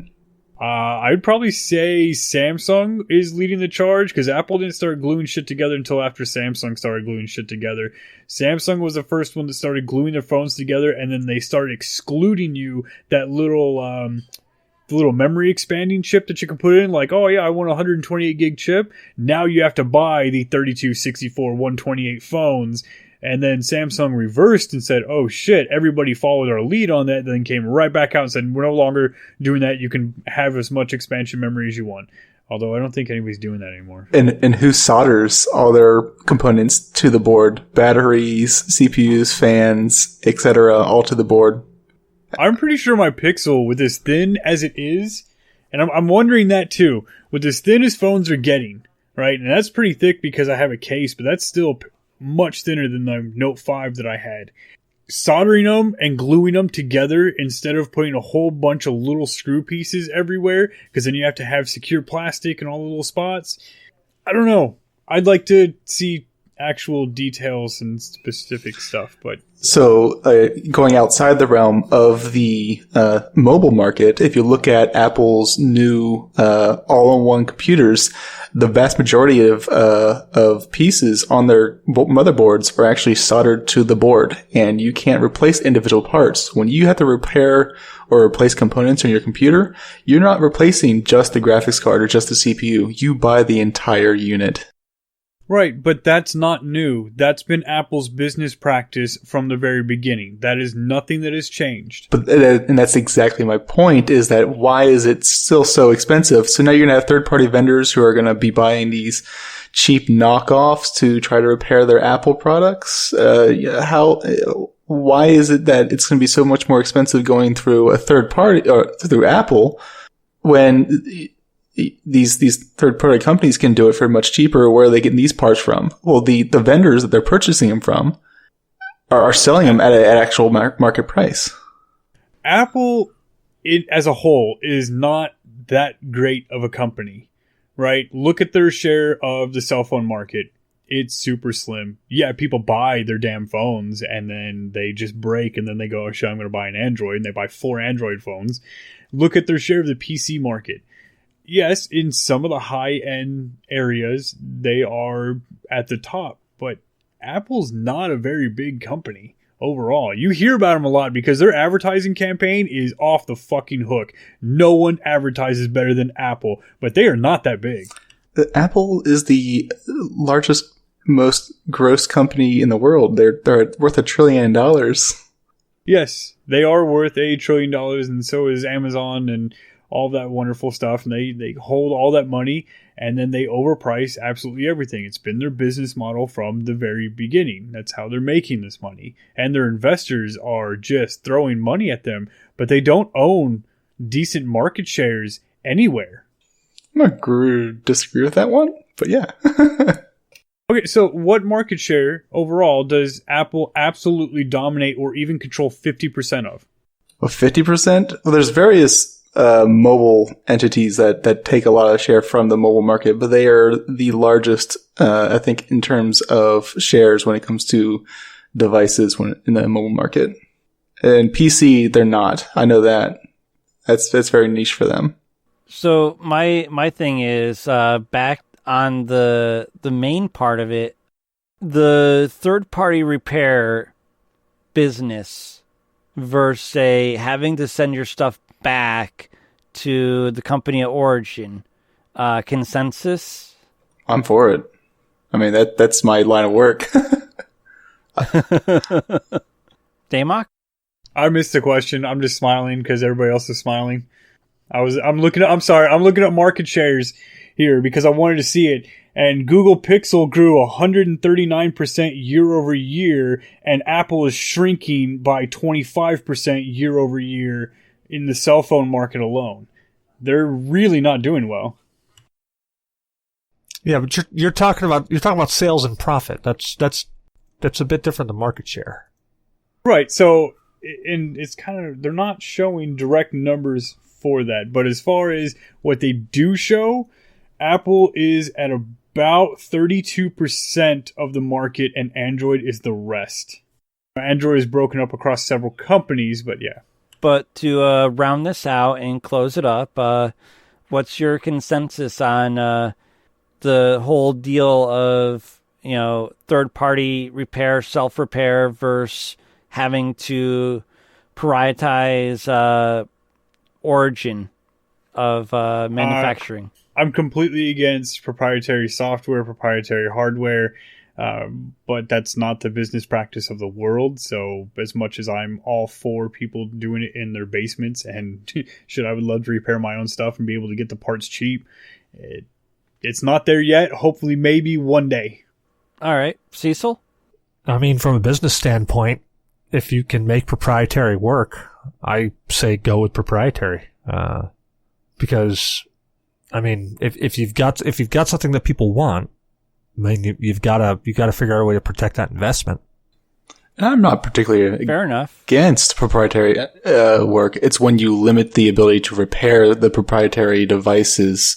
I would probably say Samsung is leading the charge, because Apple didn't start gluing shit together until after Samsung started gluing shit together. Samsung was the first one that started gluing their phones together, and then they started excluding you that the little memory expanding chip that you can put in, like, oh yeah, I want a 128 gig chip. Now you have to buy the 32, 64, 128 phones. And then Samsung reversed and said, oh shit, everybody followed our lead on that. Then came right back out and said, we're no longer doing that. You can have as much expansion memory as you want. Although I don't think anybody's doing that anymore. And who solders all their components to the board? Batteries, CPUs, fans, etc., all to the board. I'm pretty sure my Pixel, with as thin as it is, and I'm wondering that too, with as thin as phones are getting, right? And that's pretty thick because I have a case, but that's still much thinner than the Note 5 that I had. Soldering them and gluing them together instead of putting a whole bunch of little screw pieces everywhere, because then you have to have secure plastic in all the little spots. I don't know. I'd like to see actual details and specific stuff, but so going outside the realm of the mobile market, if you look at Apple's new all-in-one computers, the vast majority of pieces on their motherboards are actually soldered to the board, and you can't replace individual parts. When you have to repair or replace components on your computer, you're not replacing just the graphics card or just the CPU. You buy the entire unit. Right, but that's not new. That's been Apple's business practice from the very beginning. That is nothing that has changed. But and that's exactly my point, is that why is it still so expensive? So now you're going to have third-party vendors who are going to be buying these cheap knockoffs to try to repair their Apple products? Why is it that it's going to be so much more expensive going through a third party or through Apple when these third-party companies can do it for much cheaper, where are they getting these parts from? Well, the vendors that they're purchasing them from are selling them at actual market price. Apple, as a whole, is not that great of a company, right? Look at their share of the cell phone market. It's super slim. Yeah, people buy their damn phones and then they just break and then they go, oh shit, I'm going to buy an Android, and they buy 4 Android phones. Look at their share of the PC market. Yes, in some of the high-end areas, they are at the top, but Apple's not a very big company overall. You hear about them a lot because their advertising campaign is off the fucking hook. No one advertises better than Apple, but they are not that big. Apple is the largest, most gross company in the world. They're worth $1 trillion. Yes, they are worth $1 trillion, and so is Amazon and all that wonderful stuff. And they hold all that money, and then they overprice absolutely everything. It's been their business model from the very beginning. That's how they're making this money. And their investors are just throwing money at them, but they don't own decent market shares anywhere. I'm not going to disagree with that one, but yeah. Okay, so what market share overall does Apple absolutely dominate or even control 50% of? Well, 50%? Well, there's various mobile entities that take a lot of share from the mobile market, but they are the largest, I think, in terms of shares when it comes to devices in the mobile market. And PC, they're not. I know that. That's very niche for them. So my thing is back on the main part of it, the third-party repair business versus, say, having to send your stuff back to the company of origin. Consensus? I'm for it. I mean, that's my line of work. Damok? I missed the question. I'm just smiling because everybody else is smiling. I'm looking at market shares here because I wanted to see it. And Google Pixel grew 139% year over year, and Apple is shrinking by 25% year over year in the cell phone market alone. They're really not doing well. Yeah, but you're talking about sales and profit. That's a bit different than market share. Right. So, and it's kind of, they're not showing direct numbers for that. But as far as what they do show, Apple is at about 32% of the market, and Android is the rest. Android is broken up across several companies, but yeah. But to round this out and close it up, what's your consensus on the whole deal of, third-party repair, self-repair versus having to prioritize origin of manufacturing? I'm completely against proprietary software, proprietary hardware, but that's not the business practice of the world. So as much as I'm all for people doing it in their basements, and I would love to repair my own stuff and be able to get the parts cheap, it's not there yet. Hopefully, maybe one day. All right. Cecil? I mean, from a business standpoint, if you can make proprietary work, I say go with proprietary. Because, I mean, if you've got something that people want, I mean, you've got to figure out a way to protect that investment. And I'm not particularly fair enough against proprietary work. It's when you limit the ability to repair the proprietary devices,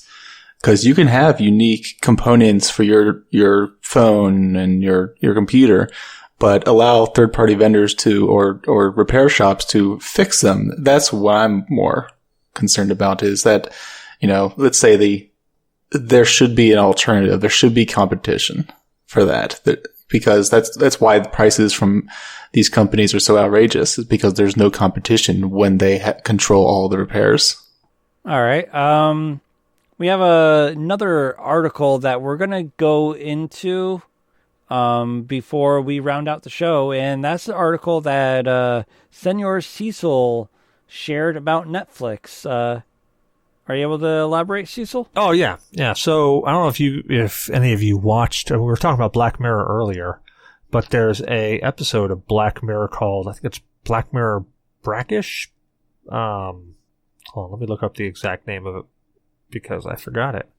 because you can have unique components for your phone and your computer, but allow third-party vendors to or repair shops to fix them. That's what I'm more concerned about, is that, let's say there should be an alternative. There should be competition for that, because that's why the prices from these companies are so outrageous, is because there's no competition when they control all the repairs. All right. We have another article that we're going to go into before we round out the show, and that's the article that Senor Cecil shared about Netflix. Are you able to elaborate, Cecil? Oh, yeah. Yeah. So I don't know if any of you watched, we were talking about Black Mirror earlier, but there's a episode of Black Mirror called, I think it's Black Mirror Brackish. Hold on, let me look up the exact name of it because I forgot it.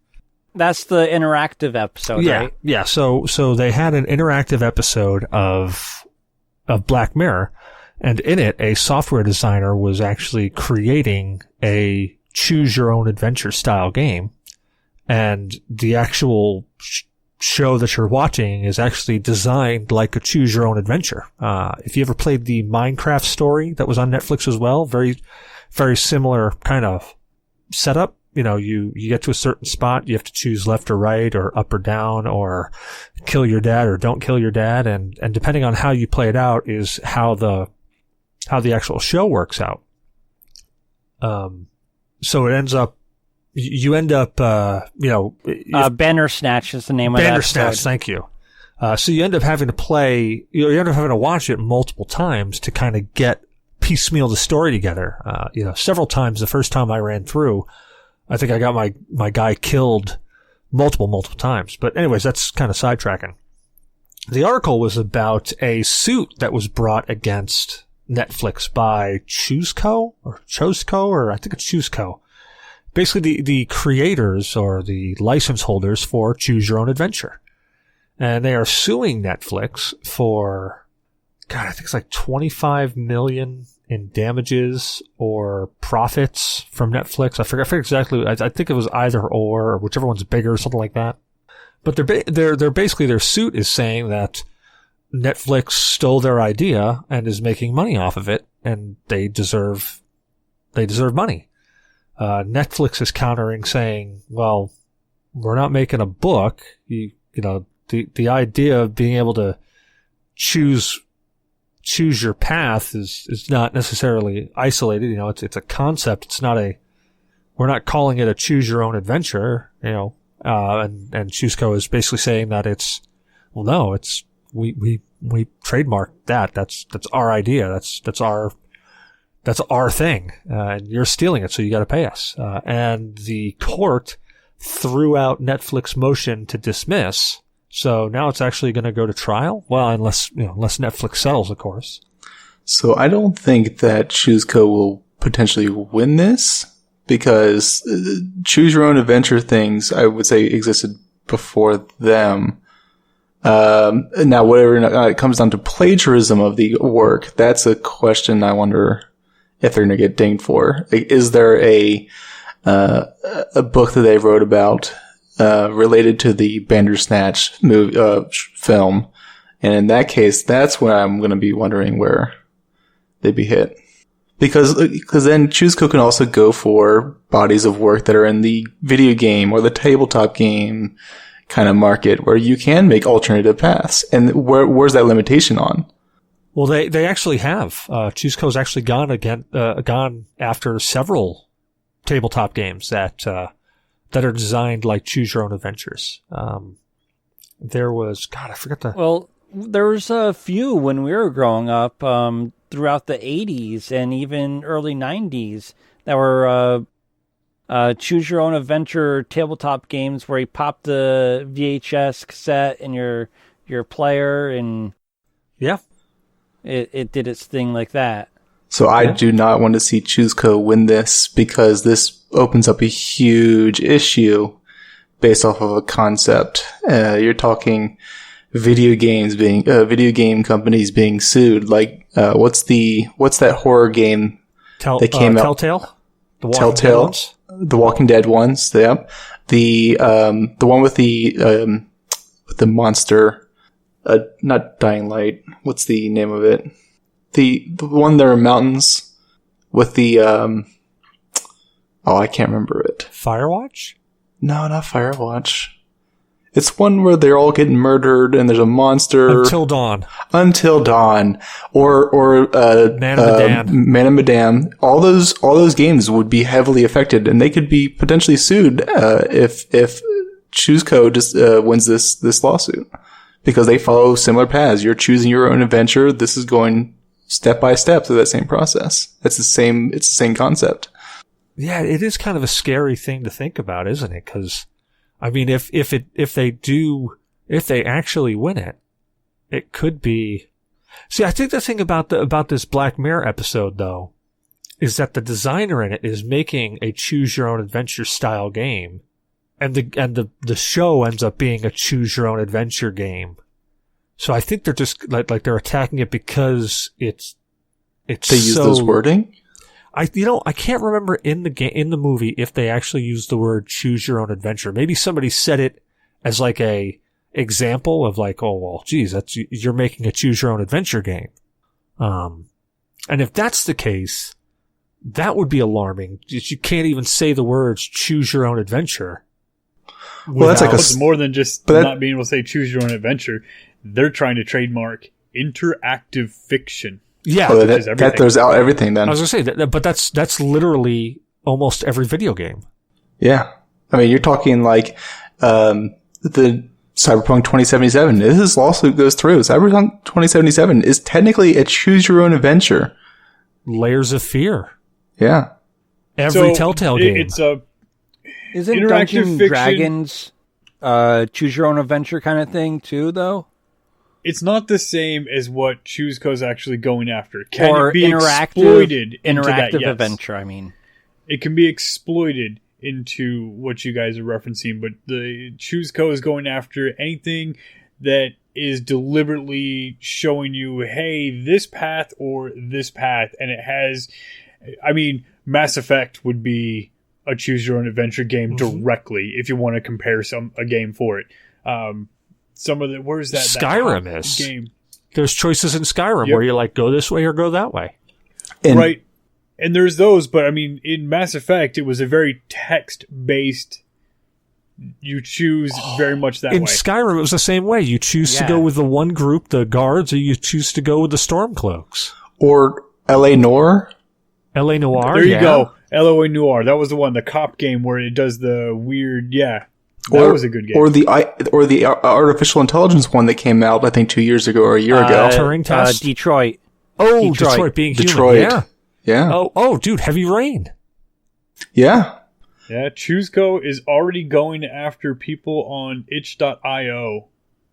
That's the interactive episode, right? Yeah. So they had an interactive episode of Black Mirror, and in it, a software designer was actually creating a choose your own adventure style game, and the actual show that you're watching is actually designed like a choose your own adventure. If you ever played the Minecraft story that was on Netflix as well, very, very similar kind of setup. You know, you get to a certain spot, you have to choose left or right or up or down or kill your dad or don't kill your dad. And depending on how you play it out is how the actual show works out. So it ends up, you end up, Bandersnatch is the name of that episode. Bandersnatch, thank you. So you end up having to play, you end up having to watch it multiple times to kind of get piecemeal the story together. Several times the first time I ran through, I think I got my guy killed multiple times. But anyways, that's kind of sidetracking. The article was about a suit that was brought against Netflix by Chooseco, or I think it's Chooseco. Basically the creators or the license holders for Choose Your Own Adventure. And they are suing Netflix for, God, I think it's like $25 million in damages or profits from Netflix. I forget exactly. I think it was either or whichever one's bigger, something like that. But they're basically, their suit is saying that Netflix stole their idea and is making money off of it, and they deserve money. Netflix is countering, saying, well, we're not making a book. The idea of being able to choose your path is not necessarily isolated. It's a concept. It's not we're not calling it a choose your own adventure, and Chooseco is basically saying that we trademarked that. That's our idea. That's our thing. And you're stealing it, so you got to pay us. And the court threw out Netflix motion to dismiss. So now it's actually going to go to trial. Well, unless Netflix settles, of course. So I don't think that Chooseco will potentially win this, because choose your own adventure things, I would say, existed before them. Now, whatever it comes down to plagiarism of the work, that's a question I wonder if they're going to get dinged for. Is there a book that they wrote about related to the Bandersnatch film? And in that case, that's where I'm going to be wondering where they'd be hit. Because then Chooseco can also go for bodies of work that are in the video game or the tabletop game kind of market where you can make alternative paths. And where's that limitation on? Well, they actually have. Chooseco's actually gone after several tabletop games that are designed like Choose Your Own Adventures. There was, God, I forget the... Well, there was a few when we were growing up, throughout the 80s and even early 90s that were Choose Your Own Adventure tabletop games where you pop the VHS cassette in your player and... Yeah. It did its thing like that. So I do not want to see Chooseco win this, because this opens up a huge issue based off of a concept. You're talking video game companies being sued. Like, what's that horror game that came out? Telltale? Telltale. The Walking Dead ones. Yep. The one with the monster. Not Dying Light. What's the name of it? The one there are mountains with the I can't remember it. Firewatch? No, not Firewatch. It's one where they're all getting murdered and there's a monster. Until Dawn. Or Man of Medan. Man of Medan. All those games would be heavily affected, and they could be potentially sued if Chooseco just wins this lawsuit. Because they follow similar paths. You're choosing your own adventure. This is going step by step through that same process. It's the same concept. Yeah, it is kind of a scary thing to think about, isn't it? Because, I mean, if they actually win it, it could be. See, I think the thing about this Black Mirror episode, though, is that the designer in it is making a choose your own adventure style game, and the show ends up being a choose your own adventure game. So I think they're just like they're attacking it because it's they use those wording. I can't remember in the movie if they actually used the word choose your own adventure. Maybe somebody said it as like a example of like, oh well, geez, you're making a choose your own adventure game. And if that's the case, that would be alarming. You can't even say the words choose your own adventure. Well, that's like it's more than just not being able to say choose your own adventure. They're trying to trademark interactive fiction. Yeah, that throws out everything. Then I was gonna say but that's literally almost every video game. Yeah, I mean, you're talking like the Cyberpunk 2077. This lawsuit goes through. Cyberpunk 2077 is technically a choose your own adventure. Layers of Fear. Yeah, every Telltale game. It's a isn't interactive Dungeons Dragons choose your own adventure kind of thing too, though? It's not the same as what ChooseCo's actually going after. Can or it be exploited into that? Yes. Adventure, I mean. It can be exploited into what you guys are referencing, but the ChooseCo is going after anything that is deliberately showing you, hey, this path or this path, and it has, I mean, Mass Effect would be a choose your own adventure game directly if you want to compare a game for it. Some of the where's that Skyrim that is game? There's choices in Skyrim where you're like, go this way or go that way, right? And there's those, but I mean, in Mass Effect, it was a very text based. You choose very much that way. In Skyrim, it was the same way. You choose to go with the one group, the guards, or you choose to go with the Stormcloaks. Or L.A. Noire. L.A. Noire. There you go. L.A. Noire. That was the one, the cop game where it does the weird. Yeah. That was a good game. Or the artificial intelligence one that came out, I think, 2 years ago or a year ago. Turing test? Detroit. Oh, Detroit being Detroit. Human. Yeah. Oh, dude, Heavy Rain. Yeah. Yeah, ChooseCo is already going after people on itch.io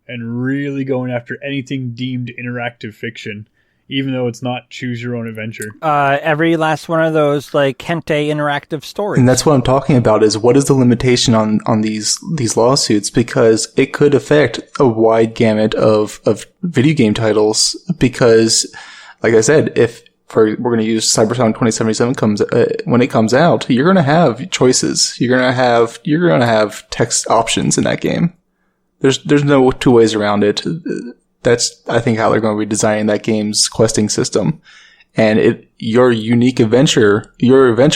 and really going after anything deemed interactive fiction, even though it's not choose your own adventure. Every last one of those, like, Kente interactive stories. And that's what I'm talking about, is what is the limitation on these lawsuits? Because it could affect a wide gamut of video game titles. Because, like I said, we're going to use Cyberpunk 2077 when it comes out, you're going to have choices. You're going to have text options in that game. There's no two ways around it. That's, I think, how they're going to be designing that game's questing system. And your adventure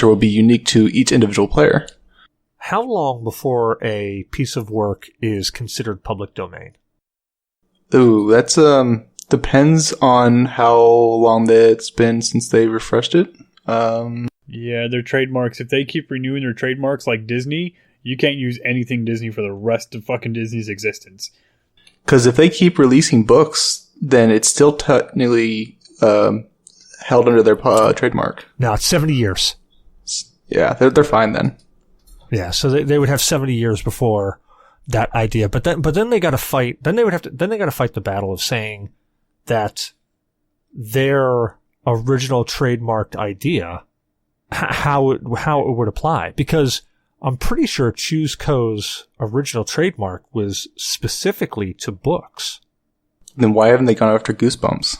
will be unique to each individual player. How long before a piece of work is considered public domain? Ooh, that's depends on how long it's been since they refreshed it. Yeah, their trademarks. If they keep renewing their trademarks like Disney, you can't use anything Disney for the rest of fucking Disney's existence. Because if they keep releasing books, then it's still technically held under their trademark. No, it's 70 years. Yeah, they're fine then. Yeah, so they would have 70 years before that idea. But then they got to fight. Then they got to fight the battle of saying that their original trademarked idea, how it would apply, because I'm pretty sure ChooseCo's original trademark was specifically to books. Then why haven't they gone after Goosebumps?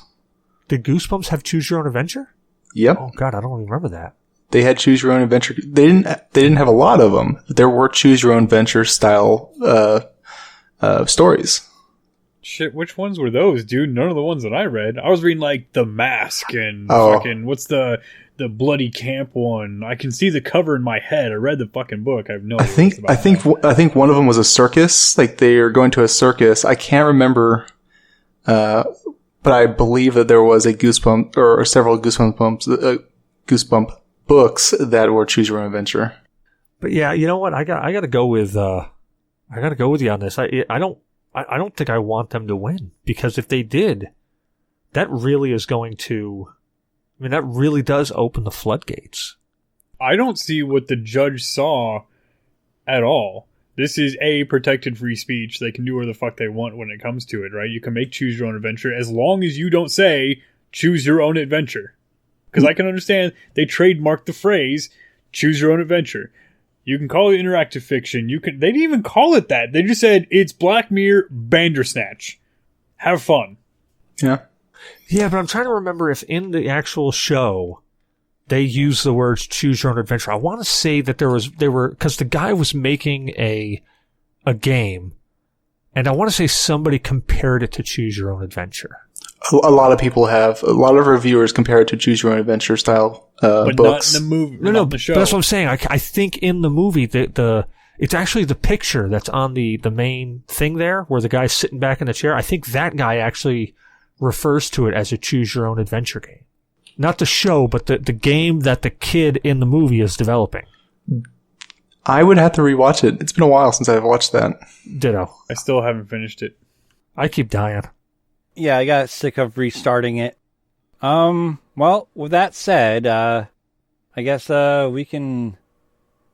Did Goosebumps have Choose Your Own Adventure? Yep. Oh God, I don't even remember that. They had Choose Your Own Adventure. They didn't have a lot of them. There were Choose Your Own Adventure style stories. Shit, which ones were those, dude? None of the ones that I read. I was reading like The Mask and fucking what's the Bloody Camp one. I can see the cover in my head. I read the fucking book. I have no idea. I think one of them was a circus. Like they are going to a circus. I can't remember, but I believe that there was a Goosebump or several Goosebump books that were Choose Your Own Adventure. But yeah, you know what? I got to go with you on this. I don't think I want them to win, because if they did, that really is going to, I mean, that really does open the floodgates. I don't see what the judge saw at all. This is protected free speech. They can do whatever the fuck they want when it comes to it, right? You can make choose your own adventure as long as you don't say choose your own adventure. Because I can understand they trademarked the phrase "choose your own adventure." You can call it interactive fiction. They didn't even call it that. They just said it's Black Mirror Bandersnatch. Have fun. Yeah. Yeah, but I'm trying to remember if in the actual show they use the words "choose your own adventure." I want to say that because the guy was making a game, and I want to say somebody compared it to "Choose Your Own Adventure." A lot of people have. A lot of reviewers compare it to Choose Your Own Adventure style but books. not in the movie. No, the show. But that's what I'm saying. I think in the movie it's actually the picture that's on the main thing there, where the guy's sitting back in the chair. I think that guy actually refers to it as a Choose Your Own Adventure game. Not the show, but the game that the kid in the movie is developing. I would have to rewatch it. It's been a while since I've watched that. Ditto. I still haven't finished it. I keep dying. Yeah, I got sick of restarting it. Well, with that said, I guess we can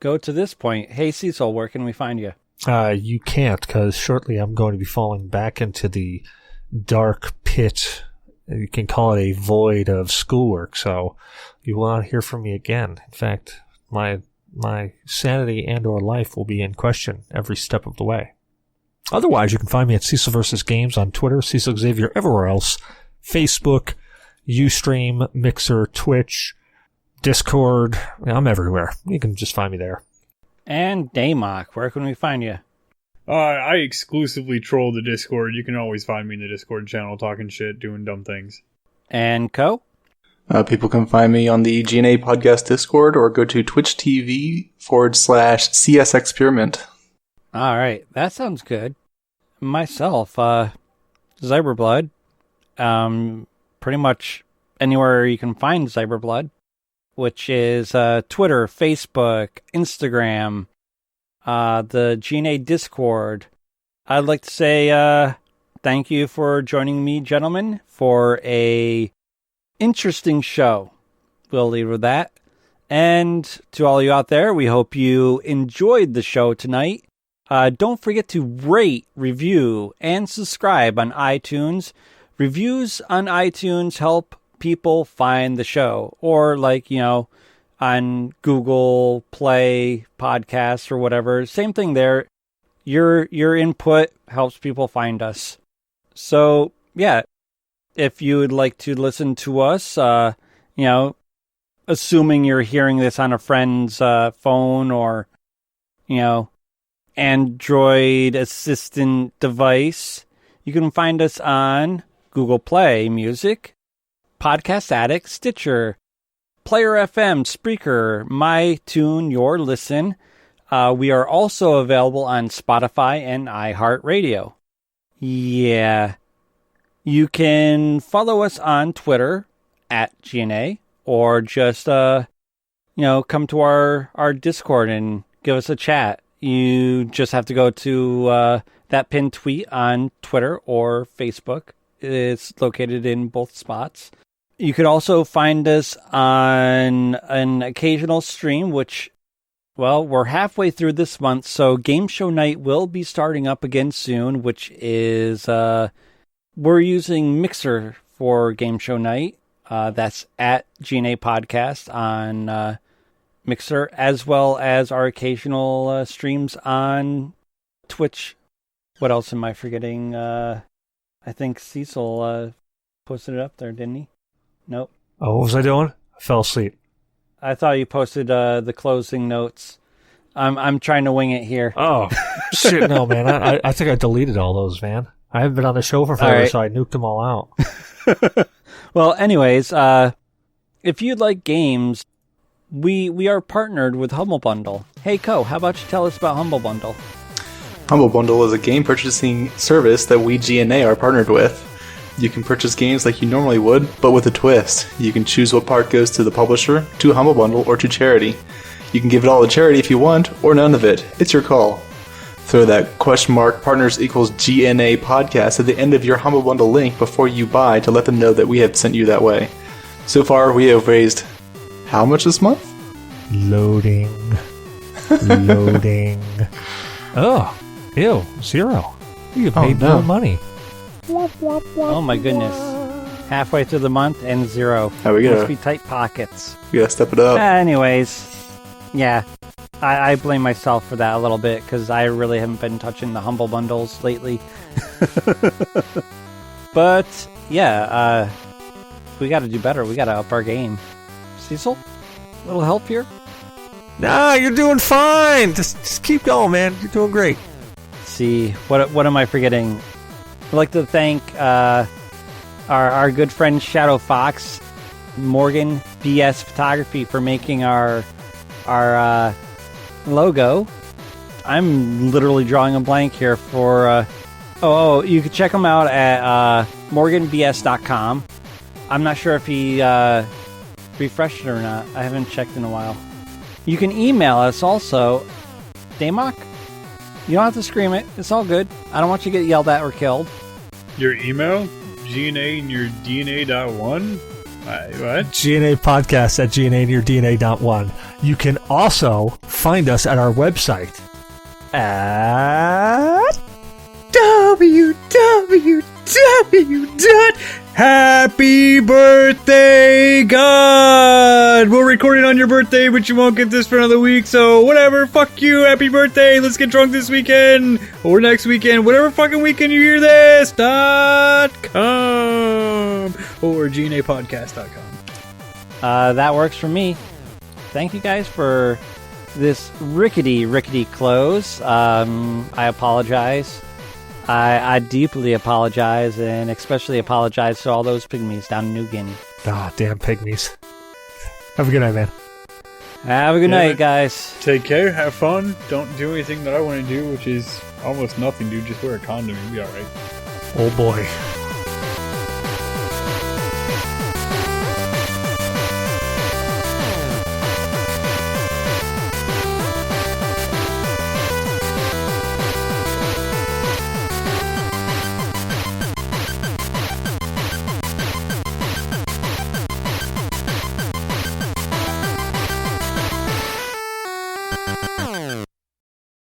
go to this point. Hey, Cecil, where can we find you? You can't, because shortly I'm going to be falling back into the dark pit. You can call it a void of schoolwork, so you will not hear from me again. In fact, my sanity and or life will be in question every step of the way. Otherwise, you can find me at Cecil vs. Games on Twitter, Cecil Xavier everywhere else, Facebook, Ustream, Mixer, Twitch, Discord. I'm everywhere. You can just find me there. And Damok, where can we find you? I exclusively troll the Discord. You can always find me in the Discord channel talking shit, doing dumb things. And Co? People can find me on the G.N.A podcast Discord or go to Twitch TV/CS Experiment. All right, that sounds good. Myself, Zyberblood. Pretty much anywhere you can find Zyberblood, which is Twitter, Facebook, Instagram, the G.N.A Discord. I'd like to say thank you for joining me, gentlemen, for a interesting show. We'll leave with that. And to all you out there, we hope you enjoyed the show tonight. Don't forget to rate, review, and subscribe on iTunes. Reviews on iTunes help people find the show. Or on Google Play Podcasts or whatever. Same thing there. Your input helps people find us. So, yeah. If you would like to listen to us, assuming you're hearing this on a friend's phone or, Android assistant device, you can find us on Google Play Music, Podcast Addict, Stitcher, Player FM, Spreaker, MyTune, Your Listen. We are also available on Spotify and iHeartRadio. Yeah. You can follow us on Twitter at G.N.A or just, come to our Discord and give us a chat. You just have to go to that pinned tweet on Twitter or Facebook. It's located in both spots. You could also find us on an occasional stream, which, we're halfway through this month, so Game Show Night will be starting up again soon, which is, we're using Mixer for Game Show Night. That's at G.N.A Podcast on Mixer, as well as our occasional streams on Twitch. What else am I forgetting? I think Cecil posted it up there, didn't he? Nope. Oh, what was I doing? I fell asleep. I thought you posted the closing notes. I'm trying to wing it here. Oh, shit, no, man. I think I deleted all those, man. I haven't been on the show for forever, so I nuked them all out. Well, anyways, if you'd like games, we are partnered with Humble Bundle. Hey, Co, how about you tell us about Humble Bundle? Humble Bundle is a game purchasing service that we G.N.A are partnered with. You can purchase games like you normally would, but with a twist. You can choose what part goes to the publisher, to Humble Bundle, or to charity. You can give it all to charity if you want, or none of it. It's your call. Throw that !partners equals G.N.A podcast at the end of your Humble Bundle link before you buy to let them know that we have sent you that way. So far, we have raised how much this month? Loading. Oh, ew, 0. You have paid no money. Oh my goodness. halfway through the month and 0. How we Must gonna? be tight pockets. We gotta step it up. Anyways, yeah, I blame myself for that a little bit because I really haven't been touching the Humble Bundles lately. But yeah, we got to do better. We got to up our game. Cecil, a little help here? Nah, you're doing fine. Just keep going, man. You're doing great. Let's see, what am I forgetting? I'd like to thank our good friend Shadow Fox, Morgan BS Photography, for making our logo. I'm literally drawing a blank here for you can check him out at morganbs.com. I'm not sure if he refreshed it or not. I haven't checked in a while. You can email us also. Damok, you don't have to scream it. It's all good. I don't want you to get yelled at or killed. Your email? G.N.A and your DNA.1? What? G.N.A podcast at GNA.1. You can also find us at our website at Happy birthday, God! We'll record it on your birthday, but you won't get this for another week, so whatever, fuck you, happy birthday, let's get drunk this weekend, or next weekend, whatever fucking weekend you hear this, .com, or GNApodcast.com. That works for me. Thank you guys for this rickety close. I apologize. I deeply apologize, and especially apologize to all those pygmies down in New Guinea. Ah, damn pygmies. Have a good night, man. Have a good night, guys. Take care, have fun, don't do anything that I want to do, which is almost nothing, dude, just wear a condom, you'll be alright. Oh boy.